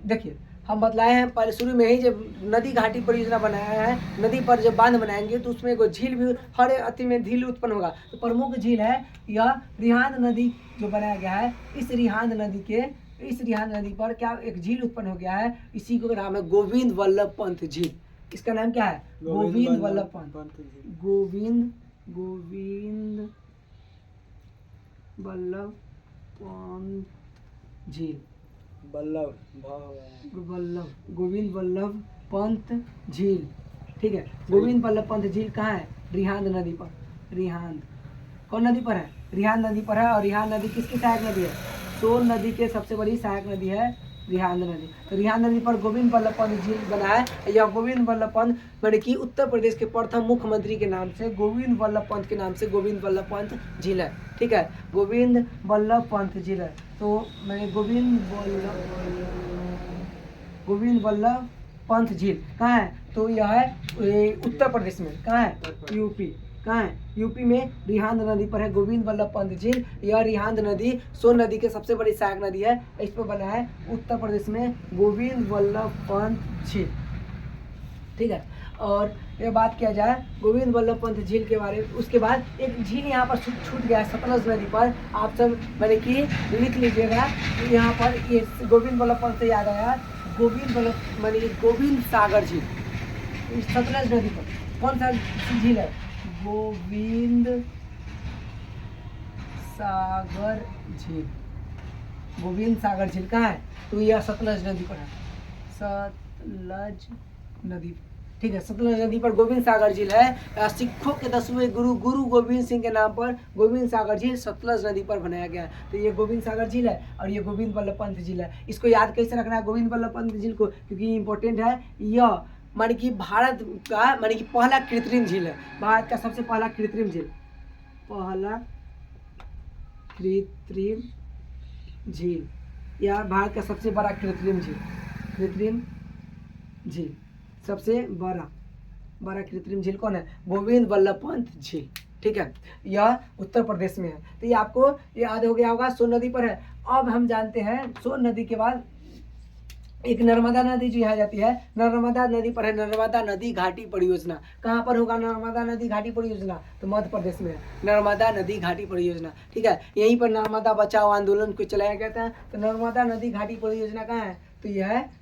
देखिए हम बतलाए हैं पहले शुरू में ही, जब नदी घाटी परियोजना बनाया है, नदी पर जब बांध बनाएंगे तो उसमें एक झील भी, हर अति में झील उत्पन्न होगा। तो प्रमुख झील है यह रिहांद नदी जो बनाया गया है। इस रिहांद नदी पर क्या एक झील उत्पन्न हो गया है, इसी को नाम है गोविंद वल्लभ पंत झील। इसका नाम क्या है, गोविंद वल्लभ पंत वल्लभ पंत झील, गोविंद वल्लभ पंत झील, ठीक है। गोविंद बल्लभ पंत झील कहाँ है? रिहांद नदी पर। रिहांद कौन नदी पर है? रिहांद नदी पर है। और रिहांद नदी किसकी सहायक नदी है? सोन नदी के सबसे बड़ी सहायक नदी है रिहांद नदी। तो रिहांद नदी पर गोविंद बल्लभ पंत झील बना है। यह गोविंद बल्लभ पंत माने कि उत्तर प्रदेश के प्रथम मुख्यमंत्री के नाम से गोविंद बल्लभ पंत के नाम से गोविंद बल्लभ पंत झील है, ठीक है। गोविंद बल्लभ पंत झील है। तो मैंने गोविंद बल्लभ पंत झील कहाँ है? तो यह है उत्तर प्रदेश में। कहाँ है? यूपी। कहाँ है? यूपी में रिहांद नदी पर है गोविंद बल्लभ पंत झील। यह रिहांद नदी सोन नदी के सबसे बड़ी सहायक नदी है। इस पर बना है उत्तर प्रदेश में गोविंद बल्लभ पंत झील, ठीक है। और ये बात किया जाए गोविंद बल्लभ पंत झील के बारे में, उसके बाद एक झील यहाँ पर छूट गया है सतलज नदी पर। आप सब मैंने कि लिख लीजिएगा। यहाँ पर ये गोविंद बल्लभ पंत से याद आया, गोविंद बल्लभ माने गोविंद सागर झील सतलज नदी पर। कौन सा झील है? गोविंद सागर झील। गोविंद सागर झील कहाँ है? तो यह सतलज नदी पर है। सतलज नदी, ठीक है। सतलज नदी पर गोविंद सागर झील है। सिखों के 10वें गुरु गोविंद सिंह के नाम पर गोविंद सागर झील सतलज नदी पर बनाया गया है। तो ये गोविंद सागर झील है और ये गोविंद बल्लभ पंत झील है। इसको याद कैसे रखना है गोविंद बल्लभ पंत झील को? क्योंकि इम्पोर्टेंट है। यह माने कि भारत का माने कि पहला कृत्रिम झील है। भारत का सबसे पहला कृत्रिम झील, पहला कृत्रिम झील, या भारत का सबसे बड़ा कृत्रिम झील। कृत्रिम झील सबसे बड़ा कृत्रिम झील कौन है? गोविंद बल्लभ पंत झील, ठीक है। यह उत्तर प्रदेश में है। तो ये आपको याद हो गया होगा, सोन नदी पर है। अब हम जानते हैं सोन नदी के बाद एक नर्मदा नदी जो यहाँ जाती है, नर्मदा नदी पर है नर्मदा नदी घाटी परियोजना। कहाँ पर होगा नर्मदा नदी घाटी परियोजना? तो मध्य प्रदेश में है नर्मदा नदी घाटी परियोजना, ठीक है। यहीं पर नर्मदा बचाओ आंदोलन को चलाया गया था। तो नर्मदा नदी घाटी परियोजना कहाँ है? तो यह है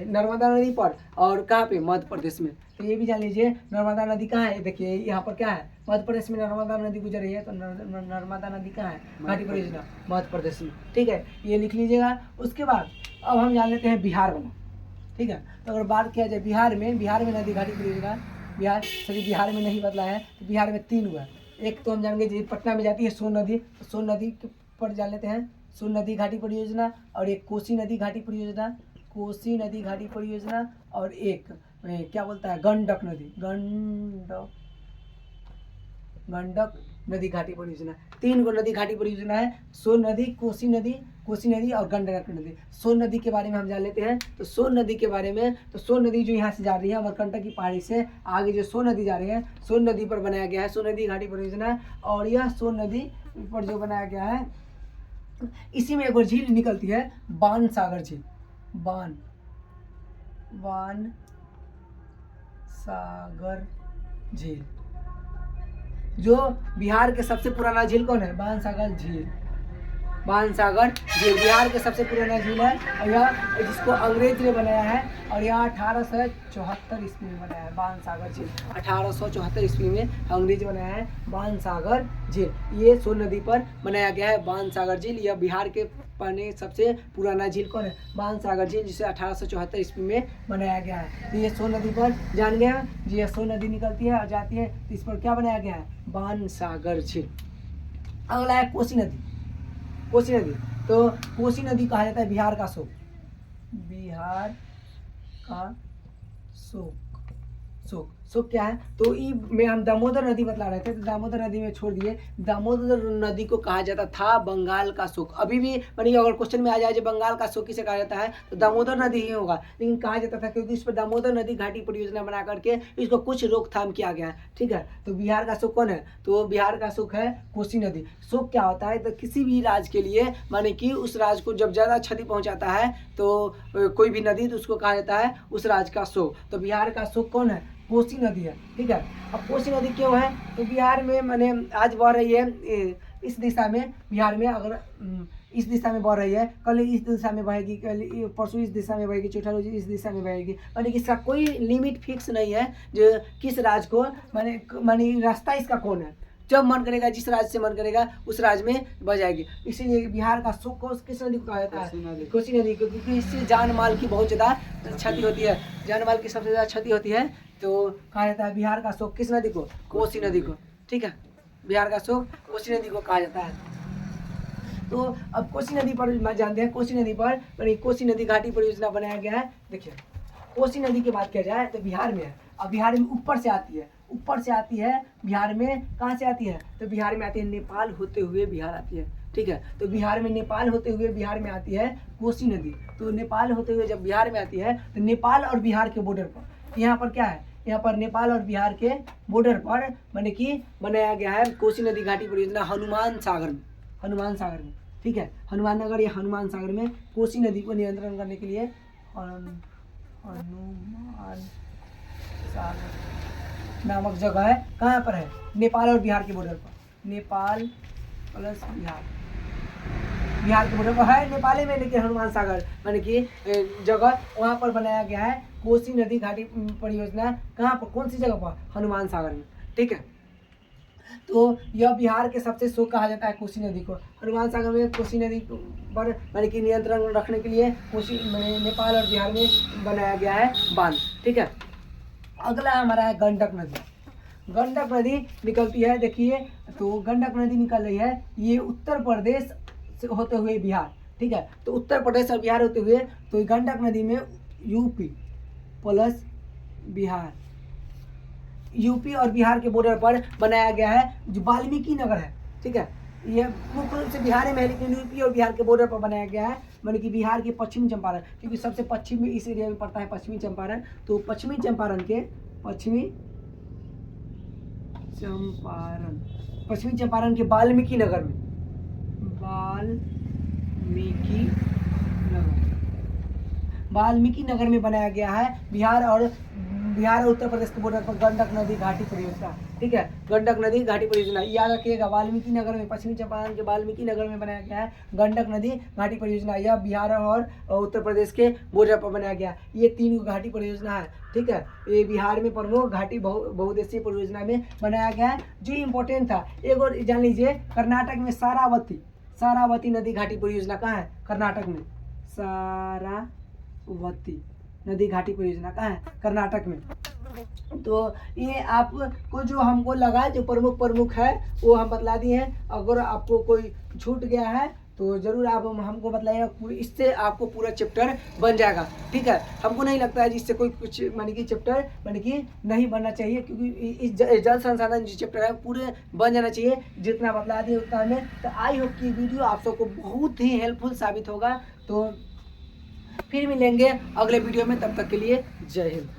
नर्मदा नदी पर। और कहाँ पे? मध्य प्रदेश में। तो ये भी जान लीजिए नर्मदा नदी कहाँ है। देखिए यहाँ पर क्या है? मध्य प्रदेश में नर्मदा नदी गुजर रही है। तो नर्मदा नदी कहाँ है? घाटी परियोजना मध्य प्रदेश में, ठीक है। ये लिख लीजिएगा। उसके बाद अब हम जान लेते हैं बिहार वाला, ठीक है। तो अगर बात किया जाए बिहार में नदी घाटी परियोजना, बिहार में नहीं बदला है। तो बिहार में 3 हुआ है। एक तो हम जानेंगे जो पटना में जाती है सोन नदी, तो सोन नदी पर जान लेते हैं सोन नदी घाटी परियोजना। और एक कोसी नदी घाटी परियोजना, कोसी नदी घाटी परियोजना। और एक क्या बोलता है गंडक नदी, गंडक नदी घाटी परियोजना। 3 गो नदी घाटी परियोजना है, सोन नदी, कोसी नदी और गंडक नदी। सोन नदी के बारे में हम जान लेते हैं। तो सोन नदी के बारे में, तो सोन नदी जो यहाँ से जा रही है अमरकंटक की पहाड़ी से आगे जो सोन नदी जा रही है, सोन नदी पर बनाया गया है सोन नदी घाटी परियोजना। और यह सोन नदी पर जो बनाया गया है, इसी में एक और झील निकलती है बाण सागर झील। बाण सागर झील। जो बिहार के सबसे पुराना झील कौन है? बाण सागर झील। बिहार के सबसे पुराना झील है। और यह जिसको अंग्रेज ने बनाया है। और यह 1874 ईस्वी में बनाया है बाण सागर झील। 1874 ईस्वी में अंग्रेज बनाया है बाण सागर झील। ये सोन नदी पर बनाया गया है बाण सागर झील। यह बिहार के सबसे पुराना झील कौन है? बाण सागर झील, जिसे 1874 ईस्वी में बनाया गया है। तो ये सोन नदी पर जान गए हैं जी। ये सोन नदी निकलती है और जाती है, तो इस पर क्या बनाया गया है? बाण सागर झील। अगला है कोसी नदी। तो कोसी नदी कहा जाता है बिहार का शोक। शोक क्या है? तो में हम दामोदर नदी बतला रहे थे, तो दामोदर नदी में छोड़ दिए। दामोदर नदी को कहा जाता था बंगाल का शोक। अभी भी मानिए अगर क्वेश्चन में आ जाए जो बंगाल का शोक किसे कहा जाता है, तो दामोदर नदी ही होगा। लेकिन कहा जाता था क्योंकि इस पर दामोदर नदी घाटी परियोजना बना करके इसको कुछ रोकथाम किया गया है, ठीक है। तो बिहार का शोक कौन है? तो बिहार का शोक है कोसी नदी। शोक क्या होता है? तो किसी भी राज्य के लिए माने कि उस राज्य को जब ज़्यादा क्षति पहुँचाता है तो कोई भी नदी, तो उसको कहा जाता है उस राज्य का शोक। तो बिहार का शोक कौन है? कोसी नदी है, ठीक है। अब कोसी नदी क्यों है? तो बिहार में माने आज बह रही है इस दिशा में। बिहार में अगर इस दिशा में बह रही है, कल इस दिशा में बहेगी, कल परसों इस दिशा में बहेगी, चौथा रोज इस दिशा में बहेगी। माने कि इसका कोई लिमिट फिक्स नहीं है जो किस राज्य को माने रास्ता इसका कौन है। जब मन करेगा, जिस राज्य से मन करेगा उस राज्य में बह जाएगी। इसीलिए बिहार का शोक किस नदी को कहा जाता है? कोसी नदी को, क्योंकि इससे जान माल की बहुत ज़्यादा क्षति होती है, जान माल की सबसे ज़्यादा क्षति होती है। तो कहा जाता है बिहार का शोक किस नदी को? कोसी नदी को। ठीक है, बिहार का शोक कोसी नदी को कहा जाता है। तो अब कोसी नदी पर जानते हैं, कोसी नदी पर कोसी नदी घाटी परियोजना बनाया गया है। देखिए, कोसी नदी की बात किया जाए तो बिहार में है। अब बिहार में ऊपर से आती है, ऊपर से आती है बिहार में। कहाँ से आती है? तो बिहार में आती है, नेपाल होते हुए बिहार आती है। ठीक है, तो बिहार में नेपाल होते हुए बिहार में आती है कोसी नदी। तो नेपाल होते हुए जब बिहार में आती है तो नेपाल और बिहार के बॉर्डर पर, यहाँ पर क्या है, यहाँ पर नेपाल और बिहार के बॉर्डर पर माने कि बनाया गया है कोसी नदी घाटी परियोजना हनुमान सागर में, हनुमान सागर में। ठीक है, हनुमान नगर या हनुमान सागर में कोसी नदी को नियंत्रण करने के लिए हनुमान सागर नामक जगह है। कहाँ पर है? नेपाल और बिहार के बॉर्डर पर, नेपाल प्लस बिहार, बिहार के बॉर्डर पर है, नेपाल में, लेकिन हनुमान सागर माने कि जगह वहाँ पर बनाया गया है कोसी नदी घाटी परियोजना। कहाँ पर? कौन सी जगह पर? हनुमान सागर में। ठीक है, तो यह बिहार के सबसे शोक कहा जाता है कोसी नदी को। हनुमान सागर में कोसी नदी पर माने कि नियंत्रण रखने के लिए कोसी नेपाल और बिहार में बनाया गया है बांध। ठीक है, अगला हमारा है गंडक नदी। गंडक नदी निकलती है, देखिए, तो गंडक नदी निकल रही है, ये उत्तर प्रदेश से होते हुए बिहार। ठीक है, तो उत्तर प्रदेश और बिहार होते हुए, तो गंडक नदी में यूपी प्लस बिहार, यूपी और बिहार के बॉर्डर पर बनाया गया है जो वाल्मीकि नगर है। ठीक है, ये मुख्य रूप से बिहार में है, लेकिन यूपी और बिहार के बॉर्डर पर बनाया गया है, माने कि बिहार के पश्चिमी चंपारण, क्योंकि सबसे पश्चिम में इस एरिया में पड़ता है पश्चिमी चंपारण। तो पश्चिमी चंपारण के वाल्मीकि नगर में, वाल्मीकि नगर में बनाया गया है बिहार और उत्तर प्रदेश के बॉर्डर पर गंडक नदी घाटी परियोजना। ठीक है, गंडक नदी घाटी परियोजना याद रखिएगा, वाल्मीकि नगर में, पश्चिमी चंपारण के वाल्मीकि नगर में बनाया गया है गंडक नदी घाटी परियोजना। यह बिहार और उत्तर प्रदेश के बॉर्डर पर बनाया गया। ये 3 घाटी परियोजना है। ठीक है, ये बिहार में प्रमुख घाटी बहुउद्देशीय परियोजना में बनाया गया है। जो इम्पोर्टेंट था, एक और जान लीजिए, कर्नाटक में सारावती नदी घाटी परियोजना कहाँ है? कर्नाटक में सारावती नदी घाटी परियोजना कहाँ है? कर्नाटक में। तो ये आपको जो हमको लगा जो प्रमुख है वो हम बतला दिए हैं। अगर आपको कोई छूट गया है तो ज़रूर आप हमको बताइएगा, इससे आपको पूरा चैप्टर बन जाएगा। ठीक है, हमको नहीं लगता है जिससे कोई कुछ माने कि चैप्टर माने कि नहीं बनना चाहिए, क्योंकि इस जल संसाधन जो चैप्टर है पूरे बन जाना चाहिए। जितना बतला दिए उतना में। तो आई होप कि वीडियो आप सबको बहुत ही हेल्पफुल साबित होगा। तो फिर मिलेंगे अगले वीडियो में, तब तक के लिए जय हिंद।